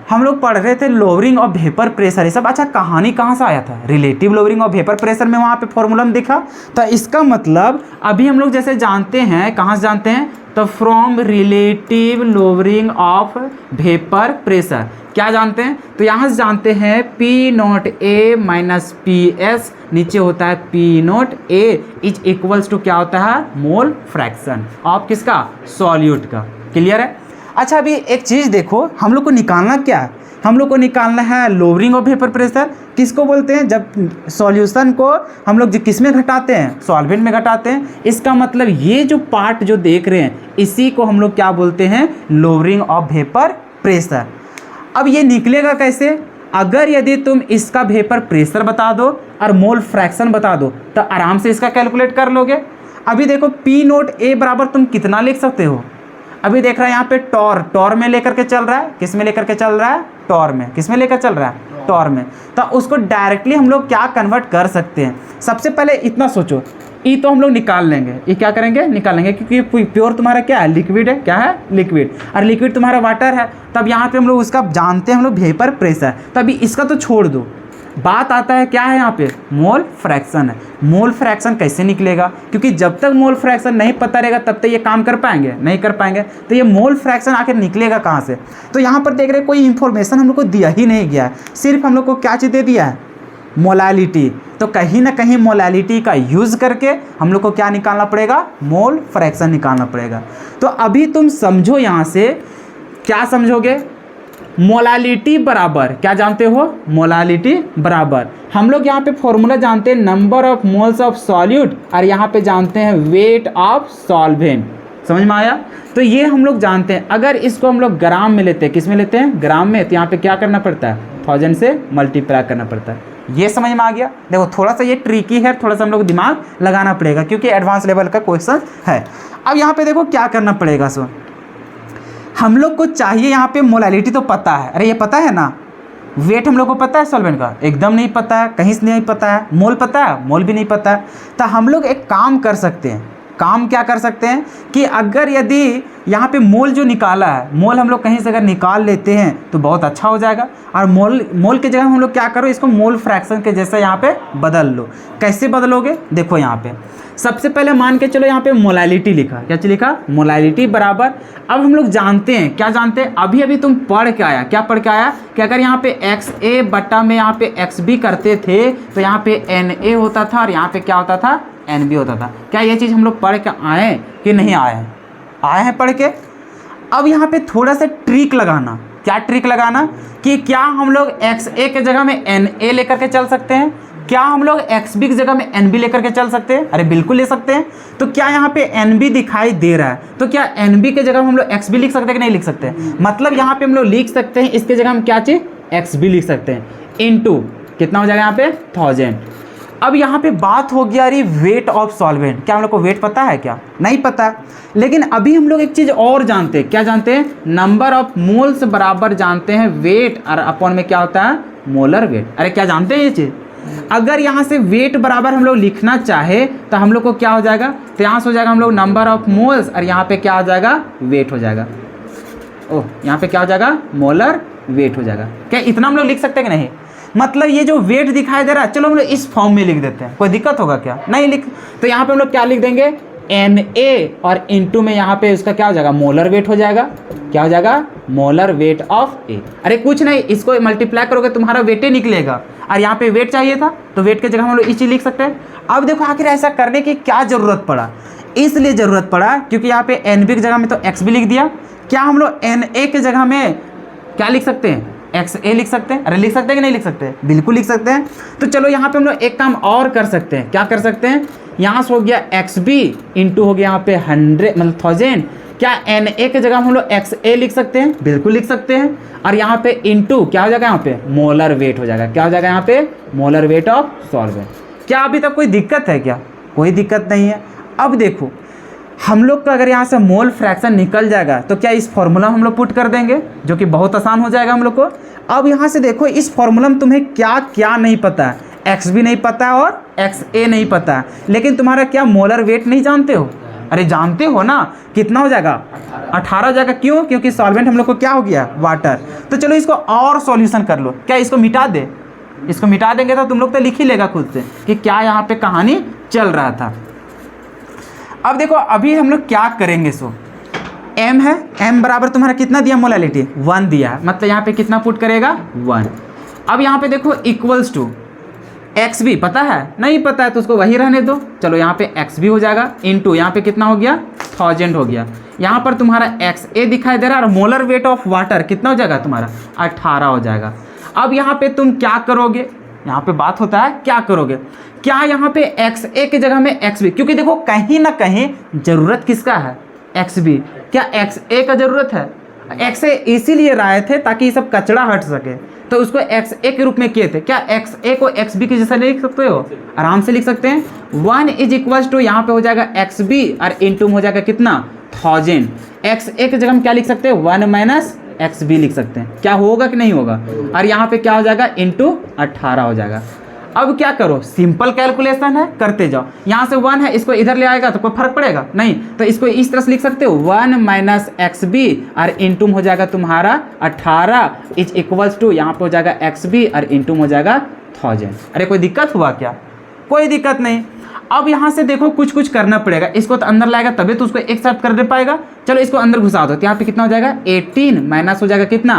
हम लोग पढ़ रहे थे लोअरिंग ऑफ वेपर प्रेशर, ये सब अच्छा कहानी कहाँ से आया था, relative lowering of vapour pressure में वहाँ पे फॉर्मूला में दिखा। तो इसका मतलब अभी हम लोग जैसे जानते हैं, कहाँ से जानते हैं, तो from relative lowering of vapour pressure क्या जानते हैं, तो यहाँ से जानते हैं P naught A minus P S, नीचे होता है P naught A is equals to क्या होता है मोल फ्रैक्शन ऑफ किसका सॉल्यूट का। क्लियर है। अच्छा अभी एक चीज़ देखो, हम लोग को निकालना क्या है हम लोग को निकालना है लोअरिंग ऑफ वेपर प्रेशर। किसको बोलते हैं? जब सॉल्यूशन को हम लोग किस में घटाते हैं? सॉल्वेंट में घटाते हैं। इसका मतलब ये जो पार्ट जो देख रहे हैं इसी को हम लोग क्या बोलते हैं? Lowering of vapour pressure. अब ये निकलेगा कैसे? अगर यदि तुम इसका वेपर प्रेशर बता दो और मोल फ्रैक्शन बता दो तो आराम से इसका कैलकुलेट कर लोगे। अभी देखो पी नोट ए बराबर तुम कितना लिख सकते हो? अभी देख रहा है यहाँ पे टॉर में लेकर के चल रहा है। किस में लेकर के चल रहा है? टॉर में। किस में लेकर चल रहा है? टॉर में। तो उसको डायरेक्टली हम लोग क्या कन्वर्ट कर सकते हैं? सबसे पहले इतना सोचो, ई तो हम लोग निकाल लेंगे। ये क्या करेंगे? निकाल लेंगे, क्योंकि प्योर तुम्हारा क्या है? लिक्विड है। क्या है? लिक्विड। और लिक्विड तुम्हारा वाटर है। तब यहाँ पे हम लोग उसका जानते हैं हम लोग वेपर प्रेशर। तभी इसका तो छोड़ दो, बात आता है क्या है यहाँ पे? मोल फ्रैक्शन है। मोल फ्रैक्शन कैसे निकलेगा? क्योंकि जब तक मोल फ्रैक्शन नहीं पता रहेगा तब तक ये काम कर पाएंगे? नहीं कर पाएंगे। तो ये मोल फ्रैक्शन आखिर निकलेगा कहाँ से? तो यहाँ पर देख रहे कोई इन्फॉर्मेशन हम लोग को दिया ही नहीं गया है, सिर्फ हम लोग को क्या चीज़ दे दिया है? मोलालिटी। तो कहीं ना कहीं मोलालिटी का यूज़ करके हम लोग को क्या निकालना पड़ेगा? मोल फ्रैक्शन निकालना पड़ेगा। तो अभी तुम समझो, यहाँ से क्या समझोगे? मोलालिटी बराबर क्या जानते हो? मोलालिटी बराबर हम लोग यहाँ पे फॉर्मूला जानते हैं number of moles of solute, और यहाँ पे जानते हैं वेट ऑफ सॉल्वेंट। समझ में आया? तो ये हम लोग जानते हैं। अगर इसको हम लोग ग्राम में लेते हैं, किस में लेते हैं? ग्राम में। तो यहाँ पे क्या करना पड़ता है? 1000 से मल्टीप्लाई करना पड़ता है। ये समझ में आ गया? देखो थोड़ा सा ये ट्रिकी है, थोड़ा सा हम लोग दिमाग लगाना पड़ेगा क्योंकि एडवांस लेवल का क्वेश्चन है। अब यहाँ पे देखो क्या करना पड़ेगा। सो हम लोग को चाहिए यहाँ पे मोलालिटी तो पता है। अरे ये पता है ना? वेट हम लोग को पता है सॉल्वेंट का? एकदम नहीं पता है, कहीं से नहीं पता है। मोल पता है? मोल भी नहीं पता है। तो हम लोग एक काम कर सकते हैं। काम क्या कर सकते हैं कि अगर यदि यहाँ पे मोल जो निकाला है, मोल हम लोग कहीं से अगर निकाल लेते हैं तो बहुत अच्छा हो जाएगा। और मोल के जगह हम लोग क्या करो, इसको मोल फ्रैक्शन के जैसा यहाँ पे बदल लो। कैसे बदलोगे? देखो यहाँ पे सबसे पहले मान के चलो यहाँ पे मोलालिटी लिखा। क्या लिखा? मोलालिटी बराबर। अब हम लोग जानते हैं, क्या जानते हैं? अभी अभी तुम पढ़ के आया। क्या पढ़ के आया? कि अगर यहाँ पे XA बटा में यहाँ पे XB करते थे तो यहाँ पे NA होता था और यहाँ पे क्या होता था? NB होता था। क्या ये चीज़ हम लोग पढ़ के आए कि नहीं आए हैं? आए हैं पढ़ के। अब यहाँ पे थोड़ा सा ट्रिक लगाना। क्या ट्रिक लगाना? कि क्या हम लोग XA के जगह में NA लेकर के चल सकते हैं? क्या हम लोग XB की जगह में NB लेकर के चल सकते हैं? अरे बिल्कुल ले सकते हैं। तो क्या यहाँ पे NB दिखाई दे रहा है, तो क्या NB के जगह हम लोग XB लिख सकते हैं कि नहीं लिख सकते? मतलब यहाँ पे हम लोग लिख सकते हैं, इसके जगह हम क्या चीज़? XB लिख सकते हैं। इनटू कितना हो जाएगा यहाँ पे? 1000। अब यहाँ पे बात हो गया अरे वेट ऑफ सॉल्वेंट। क्या हम लोग को वेट पता है? क्या नहीं पता है। लेकिन अभी हम लोग एक चीज़ और जानते हैं। क्या जानते हैं? नंबर ऑफ मोल्स बराबर जानते हैं वेट, और अपॉन में क्या होता है? Molar weight. अरे क्या जानते हैं ये चीज़? अगर यहाँ से वेट बराबर हम लोग लिखना चाहे तो हम लोग को क्या हो जाएगा? तो यहाँ से हो जाएगा हम लोग नंबर ऑफ मोल्स, और यहाँ पे क्या हो जाएगा? वेट हो जाएगा। ओह, यहाँ पे क्या हो जाएगा? मोलर वेट हो जाएगा। क्या इतना हम लोग लिख सकते हैं कि नहीं? मतलब ये जो वेट दिखाई दे रहा है, चलो हम लोग इस फॉर्म में लिख देते हैं। कोई दिक्कत होगा क्या? नहीं लिख। तो यहाँ पे हम लोग क्या लिख देंगे? Na और इनटू में यहाँ पे उसका क्या हो जाएगा? मोलर वेट हो जाएगा। क्या हो जाएगा? मोलर वेट ऑफ ए। अरे कुछ नहीं, इसको मल्टीप्लाई करोगे तुम्हारा वेट ही निकलेगा। और यहाँ पे वेट चाहिए था तो वेट की जगह हम लोग ये चीज़ लिख सकते हैं। अब देखो आखिर ऐसा करने की क्या ज़रूरत पड़ा? इसलिए ज़रूरत पड़ा क्योंकि यहाँ पे NB की जगह में तो XB लिख दिया। क्या हम लोग NA की जगह में क्या लिख सकते हैं? XA लिख सकते हैं। अरे लिख सकते हैं कि नहीं लिख सकते? बिल्कुल लिख सकते हैं। तो चलो यहाँ पे हम लोग एक काम और कर सकते हैं। क्या कर सकते हैं? यहाँ से हो गया XB इंटू हो गया यहाँ पे 100 मतलब 1000। क्या NA की जगह हम लोग XA लिख सकते हैं? बिल्कुल लिख सकते हैं। और यहाँ पे इंटू क्या हो जाएगा? यहाँ पे मोलर वेट हो जाएगा। क्या हो जाएगा? यहाँ पे मोलर वेट ऑफ सॉल्वेंट। क्या अभी तक कोई दिक्कत है क्या? कोई दिक्कत नहीं है। अब देखो हम लोग का अगर यहाँ से मोल फ्रैक्शन निकल जाएगा तो क्या इस फॉर्मूला हम लोग पुट कर देंगे, जो कि बहुत आसान हो जाएगा हम लोग को। अब यहाँ से देखो इस फॉर्मूला में तुम्हें क्या क्या नहीं पता है? XB नहीं पता है और XA नहीं पता है, लेकिन तुम्हारा क्या मोलर वेट नहीं जानते हो? अरे जानते हो ना। कितना हो जाएगा? 18 हो जाएगा। क्यों? क्योंकि सॉल्वेंट हम लोग को क्या हो गया? वाटर। तो चलो इसको और सॉल्यूशन कर लो। क्या इसको मिटा दे? इसको मिटा देंगे तो तुम लोग तो लिख ही लेगा खुद से कि क्या यहाँ पे कहानी चल रहा था। अब देखो अभी हम लोग क्या करेंगे। सो M है, M बराबर तुम्हारा कितना दिया? मोलालिटी 1 दिया, मतलब यहाँ पे कितना पुट करेगा? 1। अब यहाँ पे देखो इक्वल्स टू एक्स बी पता है, नहीं पता है तो उसको वही रहने दो। चलो यहाँ पे एक्स बी हो जाएगा इंटू यहाँ पे कितना हो गया 1000 हो गया। यहाँ पर तुम्हारा एक्स ए दिखाई दे रहा है और मोलर वेट ऑफ वाटर कितना हो जाएगा तुम्हारा 18 हो जाएगा। अब यहाँ पे तुम क्या करोगे, यहाँ पे बात होता है क्या करोगे, क्या यहाँ पे एक्स ए की जगह में एक्स बी, क्योंकि देखो कहीं ना कहीं जरूरत किसका है एक्स बी, क्या एक्स ए का जरूरत है, एक्स ए इसीलिए लाए थे ताकि ये सब कचरा हट सके, तो उसको एक्स ए के रूप में किए थे। क्या एक्स ए को एक्स बी के जैसा नहीं लिख सकते हो, आराम से लिख सकते हैं। 1 इज इक्वल टू यहाँ पे हो जाएगा एक्स बी और इंटू हो जाएगा कितना 1000। एक्स ए की जगह हम क्या लिख सकते हैं 1 माइनस एक्स बी लिख सकते हैं, क्या होगा कि नहीं होगा, और यहाँ पे क्या हो जाएगा इंटू 18 हो जाएगा। अब क्या करो, सिंपल कैलकुलेशन है करते जाओ, यहाँ से 1 है इसको इधर ले आएगा तो कोई फर्क पड़ेगा नहीं, तो इसको इस तरह से लिख सकते हो 1 माइनस एक्स बी और इंटू हो जाएगा तुम्हारा 18 इज इक्वल्स टू यहाँ पे हो जाएगा एक्स बी और इंटू हो जाएगा 1000। अरे कोई दिक्कत हुआ क्या, कोई दिक्कत नहीं। अब यहाँ से देखो कुछ कुछ करना पड़ेगा, इसको तो अंदर लाएगा तभी तो उसको एक साथ कर दे पाएगा। चलो इसको अंदर घुसा दो, तो यहाँ पे कितना हो जाएगा 18 माइनस हो जाएगा कितना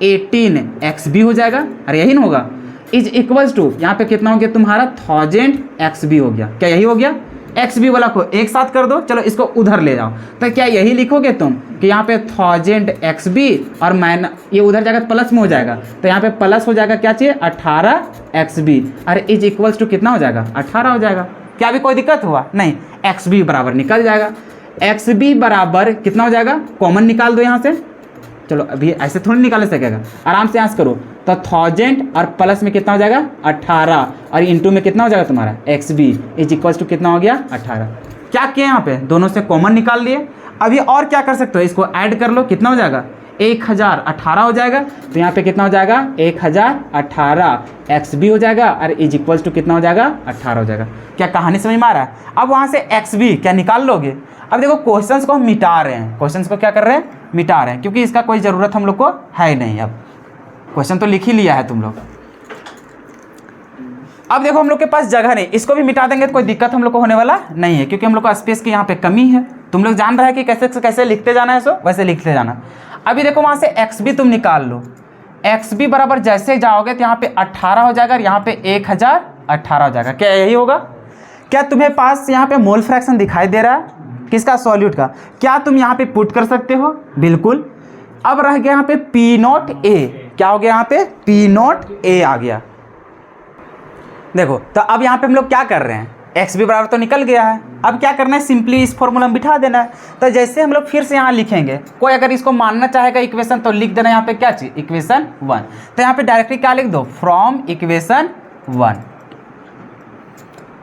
18 एक्स बी हो जाएगा, अरे यही ना होगा, इज इक्वल्स टू यहाँ पे कितना हो गया तुम्हारा 1000 एक्स बी हो गया, क्या यही हो गया। एक्स बी वाला को एक साथ कर दो, चलो इसको उधर ले जाओ, तो क्या यही लिखोगे तुम कि यहाँ पे 1000 एक्स बी और माइनस ये उधर जाएगा प्लस में हो जाएगा, तो यहाँ पे प्लस हो जाएगा क्या चाहिए 18 एक्स बी और इज इक्वल्स टू कितना हो जाएगा 18 हो जाएगा। क्या अभी कोई दिक्कत हुआ नहीं, एक्स बी बराबर निकल जाएगा, एक्स बी बराबर कितना हो जाएगा, कॉमन निकाल दो यहाँ से। चलो अभी ऐसे थोड़ी निकाल सकेगा, आराम से आंस करो, तो 1000 और प्लस में कितना हो जाएगा 18 और इंटू में कितना हो जाएगा तुम्हारा x B is equals to कितना हो गया 18। क्या किया यहाँ पे दोनों से कॉमन निकाल लिए। अभी और क्या कर सकते हो, इसको ऐड कर लो, कितना हो जाएगा 1018 हो जाएगा, तो यहाँ पे कितना हो जाएगा 1018 एक्स बी हो जाएगा और इज इक्वल्स टू कितना हो जाएगा 18 हो जाएगा। क्या कहानी समझ में आ रहा है। अब वहाँ से एक्स बी क्या निकाल लोगे। अब देखो क्वेश्चंस को हम मिटा रहे हैं, क्वेश्चंस को क्या कर रहे हैं मिटा रहे हैं, क्योंकि इसका कोई ज़रूरत हम लोग को है ही नहीं। अब क्वेश्चन तो लिख ही लिया है तुम लोग। अब देखो हम लोग के पास जगह नहीं, इसको भी मिटा देंगे तो कोई दिक्कत हम लोग को होने वाला नहीं है, क्योंकि हम लोग को स्पेस की यहाँ पे कमी है। तुम लोग जान रहे हैं कि कैसे कैसे लिखते जाना है, सो वैसे लिखते जाना। अभी देखो वहाँ से एक्स बी तुम निकाल लो, एक्स बी बराबर जैसे जाओगे तो यहाँ पे 18 हो जाएगा और यहाँ पे 1018 हो जाएगा। क्या यही होगा। क्या तुम्हें पास यहाँ पे मोल फ्रैक्शन दिखाई दे रहा है किसका सॉल्यूट का, क्या तुम यहाँ पे पुट कर सकते हो, बिल्कुल। अब रह गया यहाँ पे पी नॉट ए, क्या हो गया यहाँ पे पी नॉट ए आ गया। देखो तो अब यहाँ पे हम लोग क्या कर रहे हैं, एक्स बी बराबर तो निकल गया है, अब क्या करना है सिंपली इस फॉर्मूला में बिठा देना है। तो जैसे हम लोग फिर से यहाँ लिखेंगे, कोई अगर इसको मानना चाहेगा इक्वेशन तो लिख देना यहाँ पे क्या चाहिए इक्वेशन 1, तो यहाँ पे डायरेक्टली क्या लिख दो फ्रॉम इक्वेशन 1।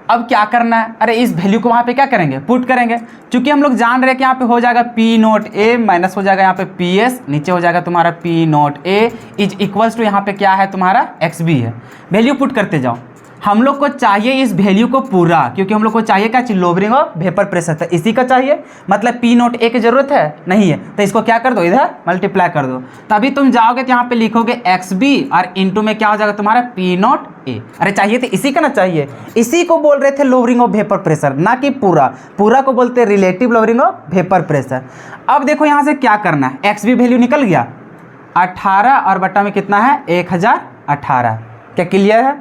अब क्या करना है, अरे इस वैल्यू को वहाँ पे क्या करेंगे पुट करेंगे, क्योंकि हम लोग जान रहे हैं कि यहाँ पे हो जाएगा पी नोट ए माइनस हो जाएगा यहाँ पे पी एस, नीचे हो जाएगा तुम्हारा P naught A is equals to यहाँ पे क्या है तुम्हारा एक्स बी है। वैल्यू पुट करते जाओ, हम लोग को चाहिए इस वैल्यू को पूरा, क्योंकि हम लोग को चाहिए क्या चाहिए लोअरिंग ऑफ वेपर प्रेशर, तो इसी का चाहिए, मतलब पी नोट ए की जरूरत है नहीं है, तो इसको क्या कर दो इधर मल्टीप्लाई कर दो, तभी तुम जाओगे तो यहाँ पे लिखोगे एक्स बी और इंटू में क्या हो जाएगा तुम्हारा पी नोट ए। अरे चाहिए तो इसी का ना चाहिए, इसी को बोल रहे थे लोअरिंग ऑफ वेपर प्रेशर, ना कि पूरा, पूरा को बोलते हैं relative lowering of vapour pressure. अब देखो यहाँ से क्या करना है, एक्स बी वैल्यू निकल गया 18 और बट्टा में कितना है 1018, क्या क्लियर है।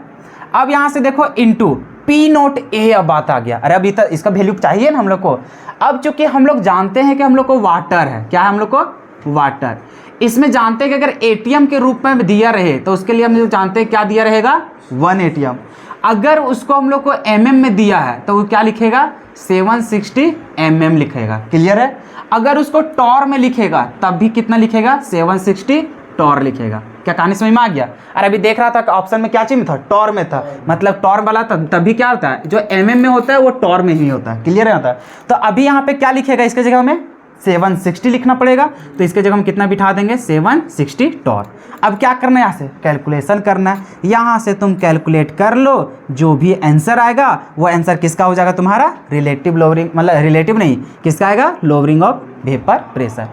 अब यहाँ से देखो इंटू पी नोट ए, अब बात आ गया, अरे अभी तक इसका वैल्यू चाहिए ना हम लोग को। अब चूंकि हम लोग जानते हैं कि हम लोग को वाटर है, क्या है हम लोग को वाटर, इसमें जानते हैं कि अगर एटीएम के रूप में दिया रहे तो उसके लिए हम लोग जानते हैं क्या दिया रहेगा 1 एटीएम। अगर उसको हम लोग को एमएम में दिया है तो वो क्या लिखेगा 760 एमएम लिखेगा, क्लियर है। अगर उसको टॉर में लिखेगा तब भी कितना लिखेगा 760 टॉर लिखेगा। क्या कहानी समझ में आ गया। अरे अभी देख रहा था कि ऑप्शन में क्या चीज में था टॉर में था, मतलब टॉर वाला तभी क्या होता है जो एमएम में होता है वो टॉर में ही होता है, क्लियर होता है। तो अभी यहाँ पे क्या लिखेगा, इसके जगह में 760 लिखना पड़ेगा, तो इसके जगह हम कितना बिठा देंगे 760 टॉर। अब क्या करना है, यहाँ से कैलकुलेशन करना है, यहाँ से तुम कैलकुलेट कर लो, जो भी आंसर आएगा वो आंसर किसका हो जाएगा तुम्हारा रिलेटिव लोअरिंग, मतलब रिलेटिव नहीं किसका आएगा लोअरिंग ऑफ वेपर प्रेशर।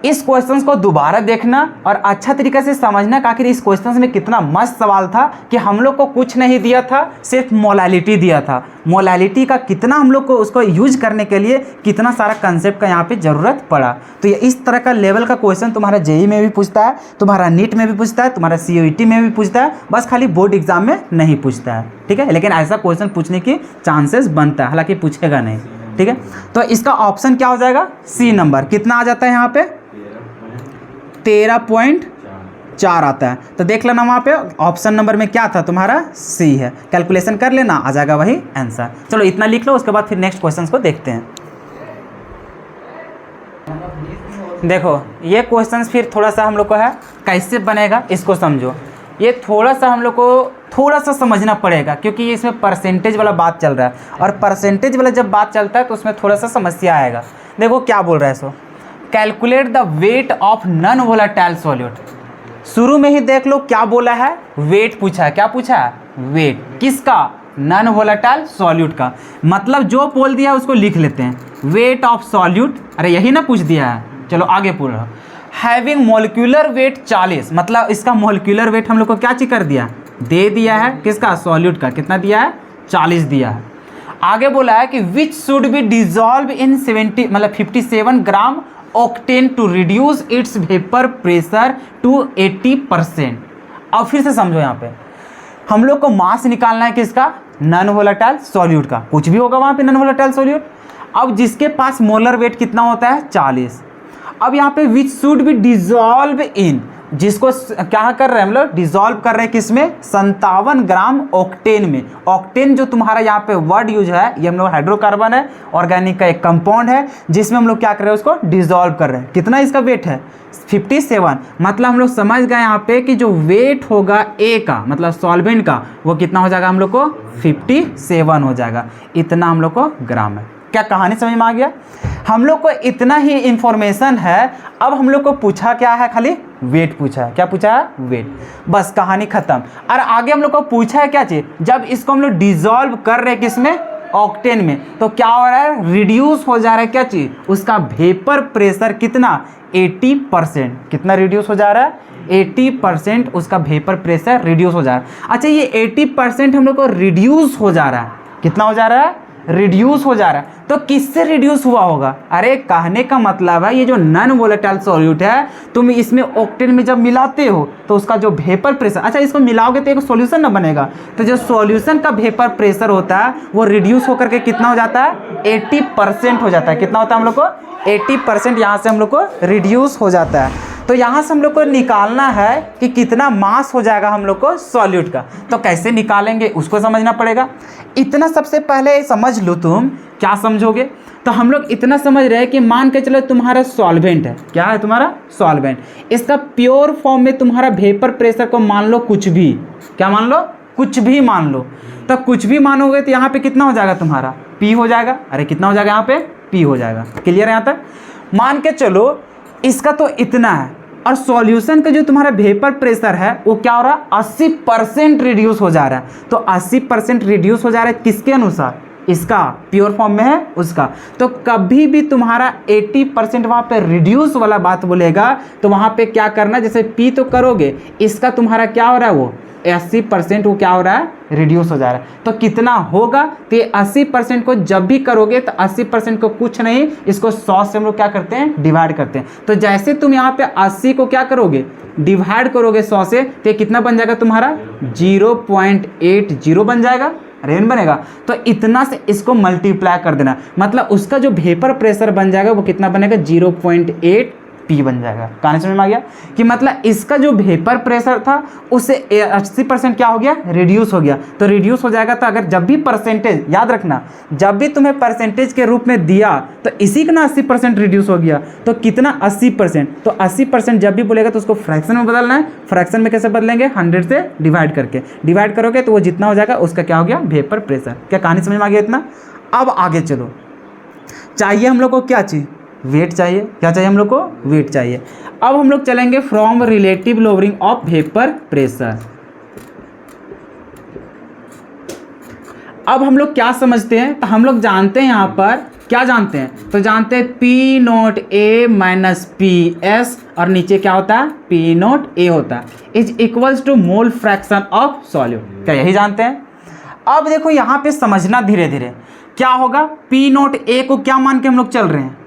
इस क्वेश्चंस को दोबारा देखना और अच्छा तरीके से समझना कि आखिर इस क्वेश्चंस में कितना मस्त सवाल था कि हम लोग को कुछ नहीं दिया था, सिर्फ मोलालिटी दिया था। मोलालिटी का कितना हम लोग को उसको यूज करने के लिए कितना सारा कंसेप्ट का यहाँ पे ज़रूरत पड़ा। तो ये इस तरह का लेवल का क्वेश्चन तुम्हारा जेई में भी पूछता है, तुम्हारा नीट में भी पूछता है, तुम्हारा CUET में भी पूछता है, बस खाली बोर्ड एग्जाम में नहीं पूछता है, ठीक है। लेकिन ऐसा क्वेश्चन पूछने की चांसेस बनता है, हालांकि पूछेगा नहीं, ठीक है। तो इसका ऑप्शन क्या हो जाएगा, सी नंबर। कितना आ जाता है यहाँ पे, 13.4 आता है। तो देख लेना वहाँ पे ऑप्शन नंबर में क्या था तुम्हारा, सी है। कैलकुलेशन कर लेना, आ जाएगा वही आंसर। चलो इतना लिख लो, उसके बाद फिर नेक्स्ट क्वेश्चन को देखते हैं। देखो ये क्वेश्चंस फिर थोड़ा सा हम लोग को है कैसे बनेगा इसको समझो। ये थोड़ा सा हम लोग को थोड़ा सा समझना पड़ेगा, क्योंकि इसमें परसेंटेज वाला बात चल रहा है, और परसेंटेज वाला जब बात चलता है तो उसमें थोड़ा सा समस्या आएगा। देखो क्या बोल रहा है, सो calculate the weight of non volatile solute. शुरू में ही देख लो क्या बोला है, वेट पूछा है। क्या पूछा है, वेट किसका, नॉन वोलेटाइल सॉल्यूट का। मतलब जो बोल दिया है उसको लिख लेते हैं, वेट ऑफ सॉल्यूट। अरे यही ना पूछ दिया है, चलो आगे पूछ रहा। हैविंग मोलिकुलर वेट 40, मतलब इसका मोलिकुलर वेट हम लोग को क्या चीज कर दिया, दे दिया है। किसका, सॉल्यूट का। कितना दिया है, 40 दिया है। आगे बोला है कि which should be dissolve in 57 gram octane to reduce its vapour pressure to 80%। अब फिर से समझो, यहाँ पे हम लोग को मास निकालना है किसका, नॉन वोलेटाइल सॉल्यूट का। कुछ भी होगा वहाँ पे नॉन वोलेटाइल सॉल्यूट। अब जिसके पास मोलर वेट कितना होता है, 40। अब यहाँ पे विच शुड बी डिजॉल्व इन, जिसको क्या कर रहे हैं हम लोग, डिजॉल्व कर रहे हैं किसमें, 57 ग्राम ऑक्टेन में। ऑक्टेन जो तुम्हारा यहाँ पे वर्ड यूज है, ये हम लोग हाइड्रोकार्बन है, ऑर्गेनिक का एक कंपाउंड है, जिसमें हम लोग क्या कर रहे हैं, उसको डिजॉल्व कर रहे हैं। कितना इसका वेट है, 57। मतलब हम लोग समझ गए यहाँ पे कि जो वेट होगा ए का, मतलब सॉल्वेंट का, वो कितना हो जाएगा हम लोग को, 57 हो जाएगा। इतना हम लोग को ग्राम है। क्या कहानी समझ में आ गया। हम लोग को इतना ही इंफॉर्मेशन है। अब हम लोग को पूछा क्या है, खाली वेट पूछा है। क्या पूछा है, वेट। बस कहानी खत्म। और आगे हम लोग को पूछा है क्या चीज, जब इसको हम लोग डिजॉल्व कर रहे हैं किसमें, ऑक्टेन में, तो क्या हो रहा है, रिड्यूस हो जा रहा है क्या चीज, उसका वेपर प्रेशर कितना, 80%। कितना रिड्यूस हो जा रहा है, 80% उसका वेपर प्रेशर रिड्यूस हो जा रहा है। अच्छा ये 80% हम लोग को रिड्यूस हो जा रहा है, कितना हो जा रहा है, रिड्यूस हो जा रहा है। तो किससे रिड्यूस हुआ होगा, अरे कहने का मतलब है ये जो नॉन वोलेटाइल सॉल्यूट है, तुम इसमें ऑक्टेन में जब मिलाते हो तो उसका जो वेपर प्रेशर, अच्छा इसको मिलाओगे तो एक सॉल्यूशन ना बनेगा, तो जो सॉल्यूशन का वेपर प्रेशर होता है वो रिड्यूस होकर के कितना हो जाता है, 80% हो जाता है। कितना होता है हम लोग को, 80% यहाँ से हम लोग को रिड्यूस हो जाता है। तो यहाँ से हम लोग को निकालना है कि कितना मास हो जाएगा हम लोग को सॉल्यूट का। तो कैसे निकालेंगे उसको समझना पड़ेगा। इतना सबसे पहले समझ लो, तुम क्या समझोगे, तो हम लोग इतना समझ रहे हैं कि मान के चलो तुम्हारा सॉल्वेंट है, क्या है तुम्हारा सॉल्वेंट, इसका प्योर फॉर्म में तुम्हारा वेपर प्रेशर को मान लो कुछ भी, क्या मान लो, कुछ भी मान लो। तो कुछ भी मानोगे तो यहाँ पे कितना हो जाएगा तुम्हारा, P हो जाएगा। अरे कितना हो जाएगा यहाँ पे, P हो जाएगा। क्लियर है यहाँ तक। मान के चलो इसका तो इतना है, और सॉल्यूशन का जो तुम्हारा वेपर प्रेशर है वो क्या हो रहा है, 80% रिड्यूस हो जा रहा है। तो 80% रिड्यूस हो जा रहा है किसके अनुसार, इसका प्योर फॉर्म में है उसका। तो कभी भी तुम्हारा 80% वहाँ पे रिड्यूस वाला बात बोलेगा तो वहाँ पे क्या करना, जैसे P तो करोगे, इसका तुम्हारा क्या हो रहा है, वो 80% वो क्या हो रहा है, रिड्यूस हो जा रहा है। तो कितना होगा, तो ये 80% को जब भी करोगे तो 80% को कुछ नहीं, इसको 100 से हम लोग क्या करते हैं, डिवाइड करते हैं। तो जैसे तुम यहाँ पे 80 को क्या करोगे, डिवाइड करोगे 100 से, तो ये कितना बन जाएगा तुम्हारा, 0.80 बन जाएगा, रेन बनेगा। तो इतना से इसको मल्टीप्लाई कर देना, मतलब उसका जो वेपर प्रेशर बन जाएगा वो कितना बनेगा, 0.8 P बन जाएगा। कहानी समझ में आ गया कि मतलब इसका जो वेपर प्रेशर था उससे 80% क्या हो गया, रिड्यूस हो गया। तो रिड्यूस हो जाएगा, तो अगर जब भी परसेंटेज, याद रखना, जब भी तुम्हें परसेंटेज के रूप में दिया तो इसी का ना 80% रिड्यूस हो गया। तो कितना, 80%। तो 80% जब भी बोलेगा तो उसको फ्रैक्शन में बदलना है। फ्रैक्शन में कैसे बदलेंगे, 100 से डिवाइड करके, डिवाइड करोगे तो वो जितना हो जाएगा उसका क्या हो गया, वेपर प्रेशर। क्या कहानी समझ में आ गया इतना। अब आगे चलो, चाहिए हम लोग को क्या चीज़, वेट चाहिए। क्या चाहिए हम लोग को, वेट चाहिए। अब हम लोग चलेंगे from relative lowering of vapour pressure. अब हम लोग क्या समझते हैं, तो हम लोग जानते हैं यहाँ पर क्या जानते हैं? तो जानते हैं P naught A minus P S, और नीचे क्या होता है? पी नोट ए होता है, is equals to mole fraction of solute. क्या यही जानते हैं? अब देखो यहाँ पे समझना धीरे धीरे क्या होगा। पी नोट ए को क्या मान के हम लोग चल रहे हैं?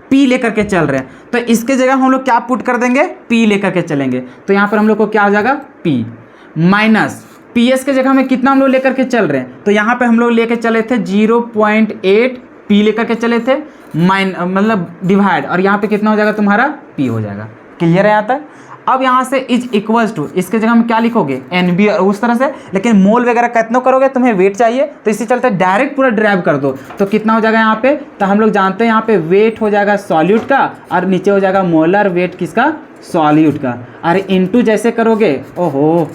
पी लेकर के चल रहे हैं, तो इसके जगह हम लोग क्या पुट कर देंगे? पी लेकर के चलेंगे, तो यहाँ पर हम लोग को क्या हो जाएगा? पी माइनस पी एस के जगह में कितना हम लोग लेकर के चल रहे हैं? तो यहाँ पे हम लोग लेकर चले थे 0.8 पी लेकर के चले थे, मतलब डिवाइड, और यहाँ पे कितना हो जाएगा तुम्हारा? पी हो जाएगा। क्लियर है यहाँ तक? अब यहाँ से इज इक्वल्स टू, इसके जगह में क्या लिखोगे? एन बी, और उस तरह से, लेकिन मोल वगैरह कितना करोगे? तुम्हें वेट चाहिए, तो इसी चलते डायरेक्ट पूरा ड्राइव कर दो, तो कितना हो जाएगा यहाँ पे? तो हम लोग जानते हैं यहाँ पे वेट हो जाएगा सॉल्यूट का, और नीचे हो जाएगा मोलर वेट किसका? सॉल्यूट का। अरे इनटू जैसे करोगे, ओहो,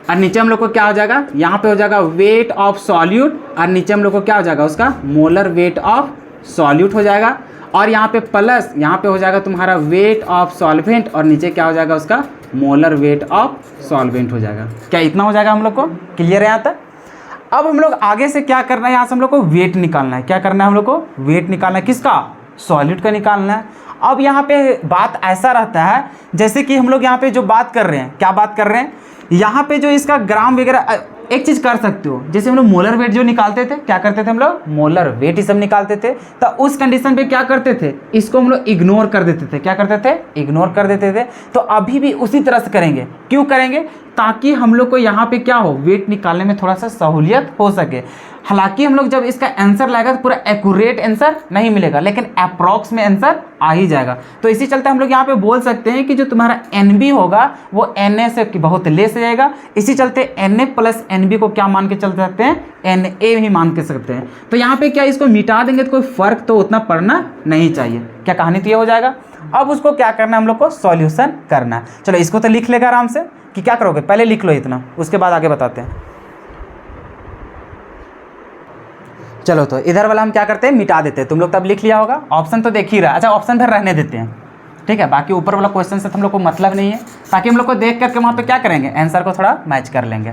और नीचे हम लोग को क्या हो जाएगा? यहाँ पे हो जाएगा वेट ऑफ सॉल्यूट, और नीचे हम लोग को क्या हो जाएगा? उसका मोलर वेट ऑफ सॉल्यूट हो जाएगा, और यहाँ पे प्लस यहाँ पे हो जाएगा तुम्हारा वेट ऑफ सॉल्वेंट, और नीचे क्या हो जाएगा? उसका मोलर वेट ऑफ सॉल्वेंट हो जाएगा। क्या इतना हो जाएगा हम लोग को? क्लियर है यहाँ तक? अब हम लोग आगे से क्या करना है? यहाँ से हम लोग को वेट निकालना है। क्या करना है हम लोग को? वेट निकालना है। किसका? सॉल्यूट का निकालना है। अब यहाँ पे बात ऐसा रहता है जैसे कि हम लोग यहाँ पे जो बात कर रहे हैं, क्या बात कर रहे हैं? यहाँ पे जो इसका ग्राम वगैरह, एक चीज़ कर सकते हो, जैसे हम लोग मोलर वेट जो निकालते थे, क्या करते थे हम लोग? मोलर वेट ही सब निकालते थे, तो उस कंडीशन पे क्या करते थे? इसको हम लोग इग्नोर कर देते थे। क्या करते थे? इग्नोर कर देते थे। तो अभी भी उसी तरह से करेंगे। क्यों करेंगे? ताकि हम लोग को यहाँ पे क्या हो? वेट निकालने में थोड़ा सा सहूलियत हो सके। हालांकि हम लोग जब इसका आंसर लाएगा तो पूरा एक्यूरेट आंसर नहीं मिलेगा, लेकिन अप्रॉक्स में आंसर आ ही जाएगा। तो इसी चलते हम लोग यहाँ पे बोल सकते हैं कि जो तुम्हारा एन बी होगा वो एन ए से बहुत लेस जाएगा। इसी चलते N A plus N B को क्या मान के चल सकते हैं? एन ए ही मान के सकते हैं। तो यहाँ पे क्या इसको मिटा देंगे तो कोई फर्क तो उतना पड़ना नहीं चाहिए। क्या कहानी तो ये हो जाएगा। अब उसको क्या करना है? हम लोग को सॉल्यूशन करना है। चलो इसको तो लिख लेगा आराम से, कि क्या करोगे? पहले लिख लो इतना, उसके बाद आगे बताते हैं। चलो तो इधर वाला हम क्या करते हैं? मिटा देते हैं। तुम लोग तब लिख लिया होगा, ऑप्शन तो देख ही रहा है। अच्छा ऑप्शन फिर रहने देते हैं, ठीक है? बाकी ऊपर वाला क्वेश्चन से हम लोग को मतलब नहीं है, ताकि हम लोग को देख करके वहाँ पे क्या करेंगे? आंसर को थोड़ा मैच कर लेंगे।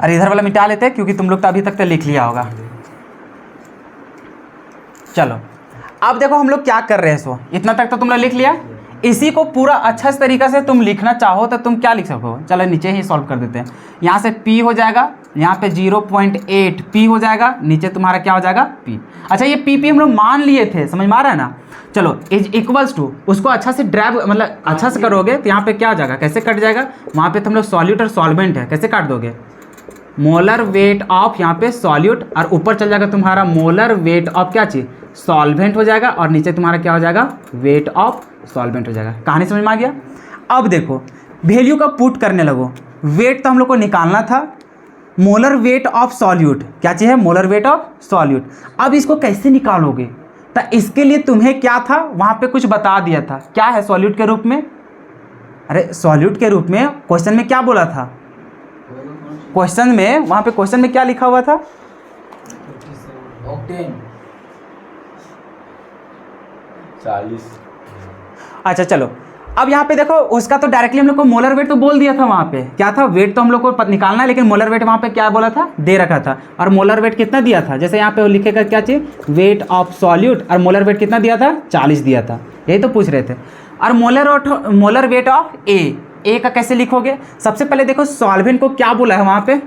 और इधर वाला मिटा लेते हैं, क्योंकि तुम लोग तो अभी तक तो लिख लिया होगा। चलो अब देखो हम लोग क्या कर रहे हैं। सो इतना तक तो तुम लोग लिख लिया। इसी को पूरा अच्छा तरीका से तुम लिखना चाहो तो तुम क्या लिख सको? चलो नीचे ही सॉल्व कर देते हैं। यहाँ से P हो जाएगा, यहाँ पे 0.8 P हो जाएगा, नीचे तुम्हारा क्या हो जाएगा? P। अच्छा ये P हम लोग मान लिए थे, समझ में आ रहा है ना? चलो इज इक्वल्स टू, उसको अच्छा से ड्राइव, मतलब अच्छा से करोगे तो यहाँ पे क्या हो जाएगा? कैसे कट जाएगा? वहाँ पे तुम लोग सॉल्यूट और सॉल्वेंट है, कैसे काट दोगे? मोलर वेट ऑफ यहाँ पे सॉल्यूट, और ऊपर चल जाएगा तुम्हारा मोलर वेट ऑफ क्या चीज़? सॉल्वेंट हो जाएगा, और नीचे तुम्हारा क्या हो जाएगा? वेट ऑफ सॉल्वेंट हो जाएगा। कहानी समझ में आ गया? अब देखो वैल्यू का पुट करने लगो। वेट तो हम लोग को निकालना था, मोलर वेट ऑफ सॉल्यूट, क्या चीज़ है? Molar weight of solute. अब इसको कैसे निकालोगे? तो इसके लिए तुम्हें क्या था? वहाँ पे कुछ बता दिया था। क्या है सॉल्यूट के रूप में? अरे सॉल्यूट के रूप में क्वेश्चन में क्या बोला था? क्वेश्चन में, वहाँ पे क्वेश्चन में क्या लिखा हुआ था? ऑक्टेन 40। अच्छा चलो अब यहाँ पे देखो, उसका तो डायरेक्टली हम लोग को मोलर वेट तो बोल दिया था। वहाँ पे क्या था? वेट तो हम लोग को निकालना है, लेकिन मोलर वेट वहाँ पे क्या बोला था? दे रखा था। और मोलर वेट कितना दिया था? जैसे यहाँ पे लिखेगा क्या चीज़? वेट ऑफ सॉल्यूट, और मोलर वेट कितना दिया था? 40 दिया था। यही तो पूछ रहे थे। और मोलर वेट ऑफ ए का कैसे लिखोगे? सबसे पहले देखो सॉल्वेंट को क्या बोला है वहाँ पे?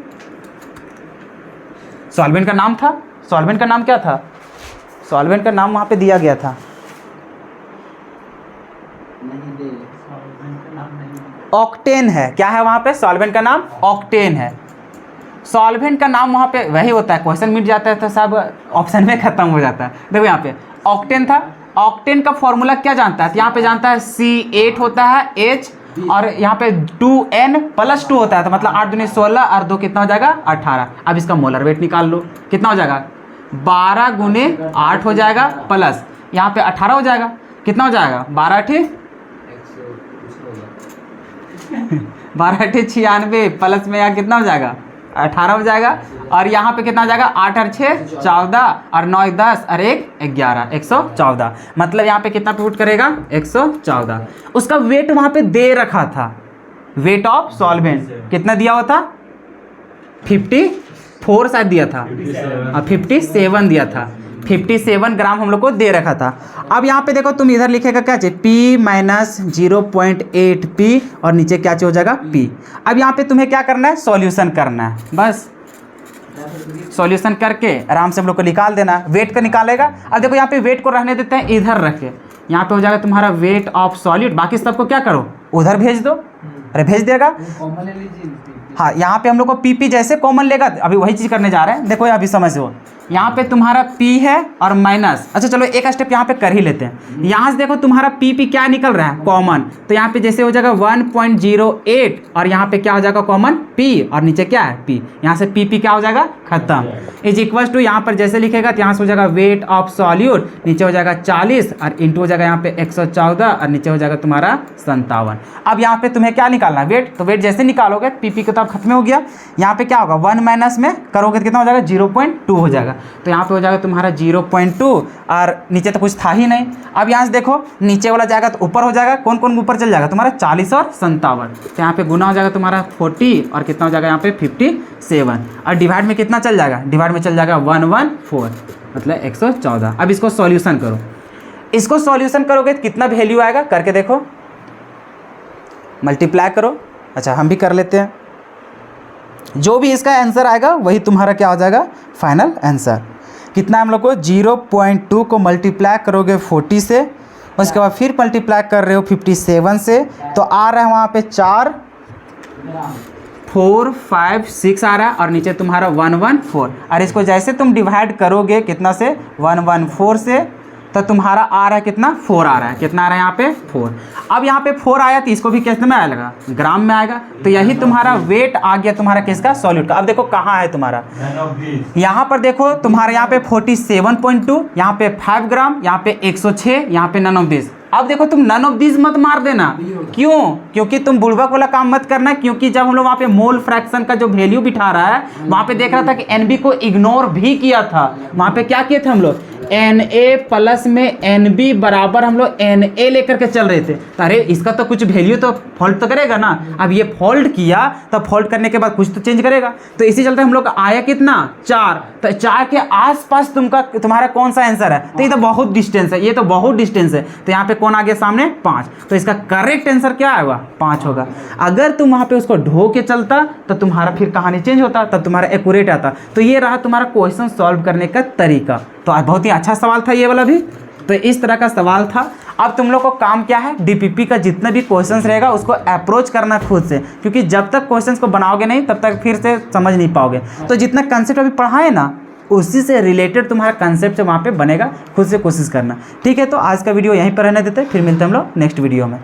सॉल्वेंट का नाम था, सॉल्वेंट का नाम क्या था? सॉल्वेंट का नाम वहाँ पे दिया गया था, ऑक्टेन है। क्या है वहाँ पे? सॉल्वेंट का नाम ऑक्टेन है। सॉल्वेंट का नाम वहाँ पे वही होता है, क्वेश्चन मिट जाता है तो सब ऑप्शन में खत्म हो जाता है। देखो यहाँ पे ऑक्टेन था। ऑक्टेन का फॉर्मूला क्या जानता है? यहाँ पे जानता है C8 होता है H, और यहाँ पे 2N+2 होता है, तो मतलब 8 दूनी 16 और 2 कितना हो जाएगा? 18। अब इसका मोलर वेट निकाल लो, कितना हो जाएगा? 12 गुने 8 हो जाएगा, प्लस यहाँ पे 18 हो जाएगा। कितना हो जाएगा? 12 8 96, प्लस में यहाँ कितना हो जाएगा? 18 हो जाएगा। और यहाँ पे कितना हो जाएगा? 8 और 6 14, और 9 10 और 1 11, 114। मतलब यहाँ पे कितना पुट करेगा? 114। उसका वेट वहाँ पे दे रखा था, वेट ऑफ सॉल्वेंट कितना दिया हुआ था? 50 4 शायद दिया था और 57 दिया था। 57 ग्राम हम लोग को दे रखा था। अब यहाँ पे देखो तुम इधर लिखेगा क्या चाहिए, P माइनस 0.8 P और नीचे क्या चाहिए हो जाएगा P। अब यहाँ पे तुम्हें क्या करना है, सॉल्यूशन करना है, बस सॉल्यूशन करके आराम से हम लोग को निकाल देना है। वेट का निकालेगा। अब देखो यहाँ पे वेट को रहने देते हैं, इधर रखे, यहाँ पे हो जाएगा तुम्हारा वेट ऑफ सॉलिड। बाकी सबको क्या करो, उधर भेज दो। अरे भेज देगा, हाँ यहाँ पे हम लोग को पी जैसे कॉमन लेगा, अभी वही चीज़ करने जा रहे हैं। देखो अभी समझो, यहाँ पे तुम्हारा P है और माइनस, अच्छा चलो एक स्टेप यहाँ पे कर ही लेते हैं। यहाँ से देखो तुम्हारा P क्या निकल रहा है, कॉमन, तो यहाँ पे जैसे हो जाएगा 1.08 और यहाँ पे क्या हो जाएगा कॉमन P और नीचे क्या है P। यहाँ से P क्या हो जाएगा खत्म, इज इक्वल टू यहाँ पर जैसे लिखेगा तो यहाँ से हो जाएगा वेट ऑफ सॉल्यूट, नीचे हो जाएगा 40 और इंटू हो जाएगा यहाँ पे 114 और नीचे हो जाएगा तुम्हारा 57। अब यहाँ पे तुम्हें क्या निकालना है, वेट। तो वेट जैसे निकालोगे P का तो खत्म हो गया। यहाँ पे क्या होगा, 1 माइनस में करोगे तो कितना हो जाएगा 0.2 हो जाएगा। तो यहाँ पे हो जाएगा तुम्हारा 0.2 और नीचे तो कुछ था ही नहीं। अब यहाँ से देखो नीचे वाला जाएगा तो ऊपर हो जाएगा, कौन कौन ऊपर चल जाएगा तुम्हारा 40 और 57। तो यहाँ पे गुना हो जाएगा तुम्हारा 40 और कितना हो जाएगा यहाँ पे 57 और डिवाइड में कितना चल जाएगा, डिवाइड में चल जाएगा 114 मतलब 114। अब इसको सॉल्यूशन करो, इसको सॉल्यूशन करोगे तो कितना वैल्यू आएगा करके देखो, मल्टीप्लाई करो। अच्छा हम भी कर लेते हैं, जो भी इसका आंसर आएगा वही तुम्हारा क्या हो जाएगा फाइनल आंसर। कितना हम लोग को 0.2 को मल्टीप्लाई करोगे 40 से, उसके बाद फिर मल्टीप्लाई कर रहे हो 57 से, तो आ रहा है वहाँ पे 4 4 5 6 आ रहा है और नीचे तुम्हारा 114। और इसको जैसे तुम डिवाइड करोगे कितना से 114 से, तो तुम्हारा आ रहा है कितना 4 आ रहा है, कितना आ रहा है यहाँ पे 4। अब यहाँ पे 4 आया तो इसको भी कितने में आएगा, ग्राम में आएगा। तो यही तुम्हारा वेट आ गया तुम्हारा किसका, सॉल्यूट का। अब देखो कहाँ है तुम्हारा, यहाँ पर देखो तुम्हारे यहाँ पे 47.2, यहाँ पे 5 ग्राम, यहाँ पे 106, यहाँ पे नन ऑफ दिस। अब देखो तुम नन ऑफ दिस मत मार देना, क्यों, क्योंकि तुम बुड़बक वाला काम मत करना। क्योंकि जब हम लोग वहाँ पे मोल फ्रैक्शन का जो वैल्यू बिठा रहा है, वहाँ पे देख रहा था कि NB को इग्नोर भी किया था। वहाँ पे क्या किए थे हम लोग, Na प्लस में NB बराबर हम लोग Na लेकर के चल रहे थे। तो अरे इसका तो कुछ वैल्यू तो फॉल्ट तो करेगा ना। अब ये फॉल्ट किया तो फॉल्ट करने के बाद कुछ तो चेंज करेगा। तो इसी चलते हम लोग आया कितना 4, तो 4 के आसपास तुम्हारा कौन सा आंसर है, तो ये तो बहुत डिस्टेंस है, ये तो बहुत डिस्टेंस है। तो यहाँ पे कौन आ गया सामने 5, तो इसका करेक्ट आंसर क्या आएगा 5 होगा। अगर तुम वहाँ पे उसको ढो के चलता तो तुम्हारा फिर कहानी चेंज होता, तब तुम्हारा एक्यूरेट आता। तो ये रहा तुम्हारा क्वेश्चन सॉल्व करने का तरीका। तो आज बहुत ही अच्छा सवाल था ये वाला भी, तो इस तरह का सवाल था। अब तुम लोग को काम क्या है, डीपीपी का जितना भी क्वेश्चंस रहेगा उसको अप्रोच करना खुद से, क्योंकि जब तक क्वेश्चंस को बनाओगे नहीं तब तक फिर से समझ नहीं पाओगे। तो जितना कंसेप्ट अभी पढ़ाए ना उसी से रिलेटेड तुम्हारा कंसेप्ट वहाँ पे बनेगा, खुद से कोशिश करना। ठीक है, तो आज का वीडियो यहीं पर रहने देते, फिर मिलते हैं हम लोग नेक्स्ट वीडियो में।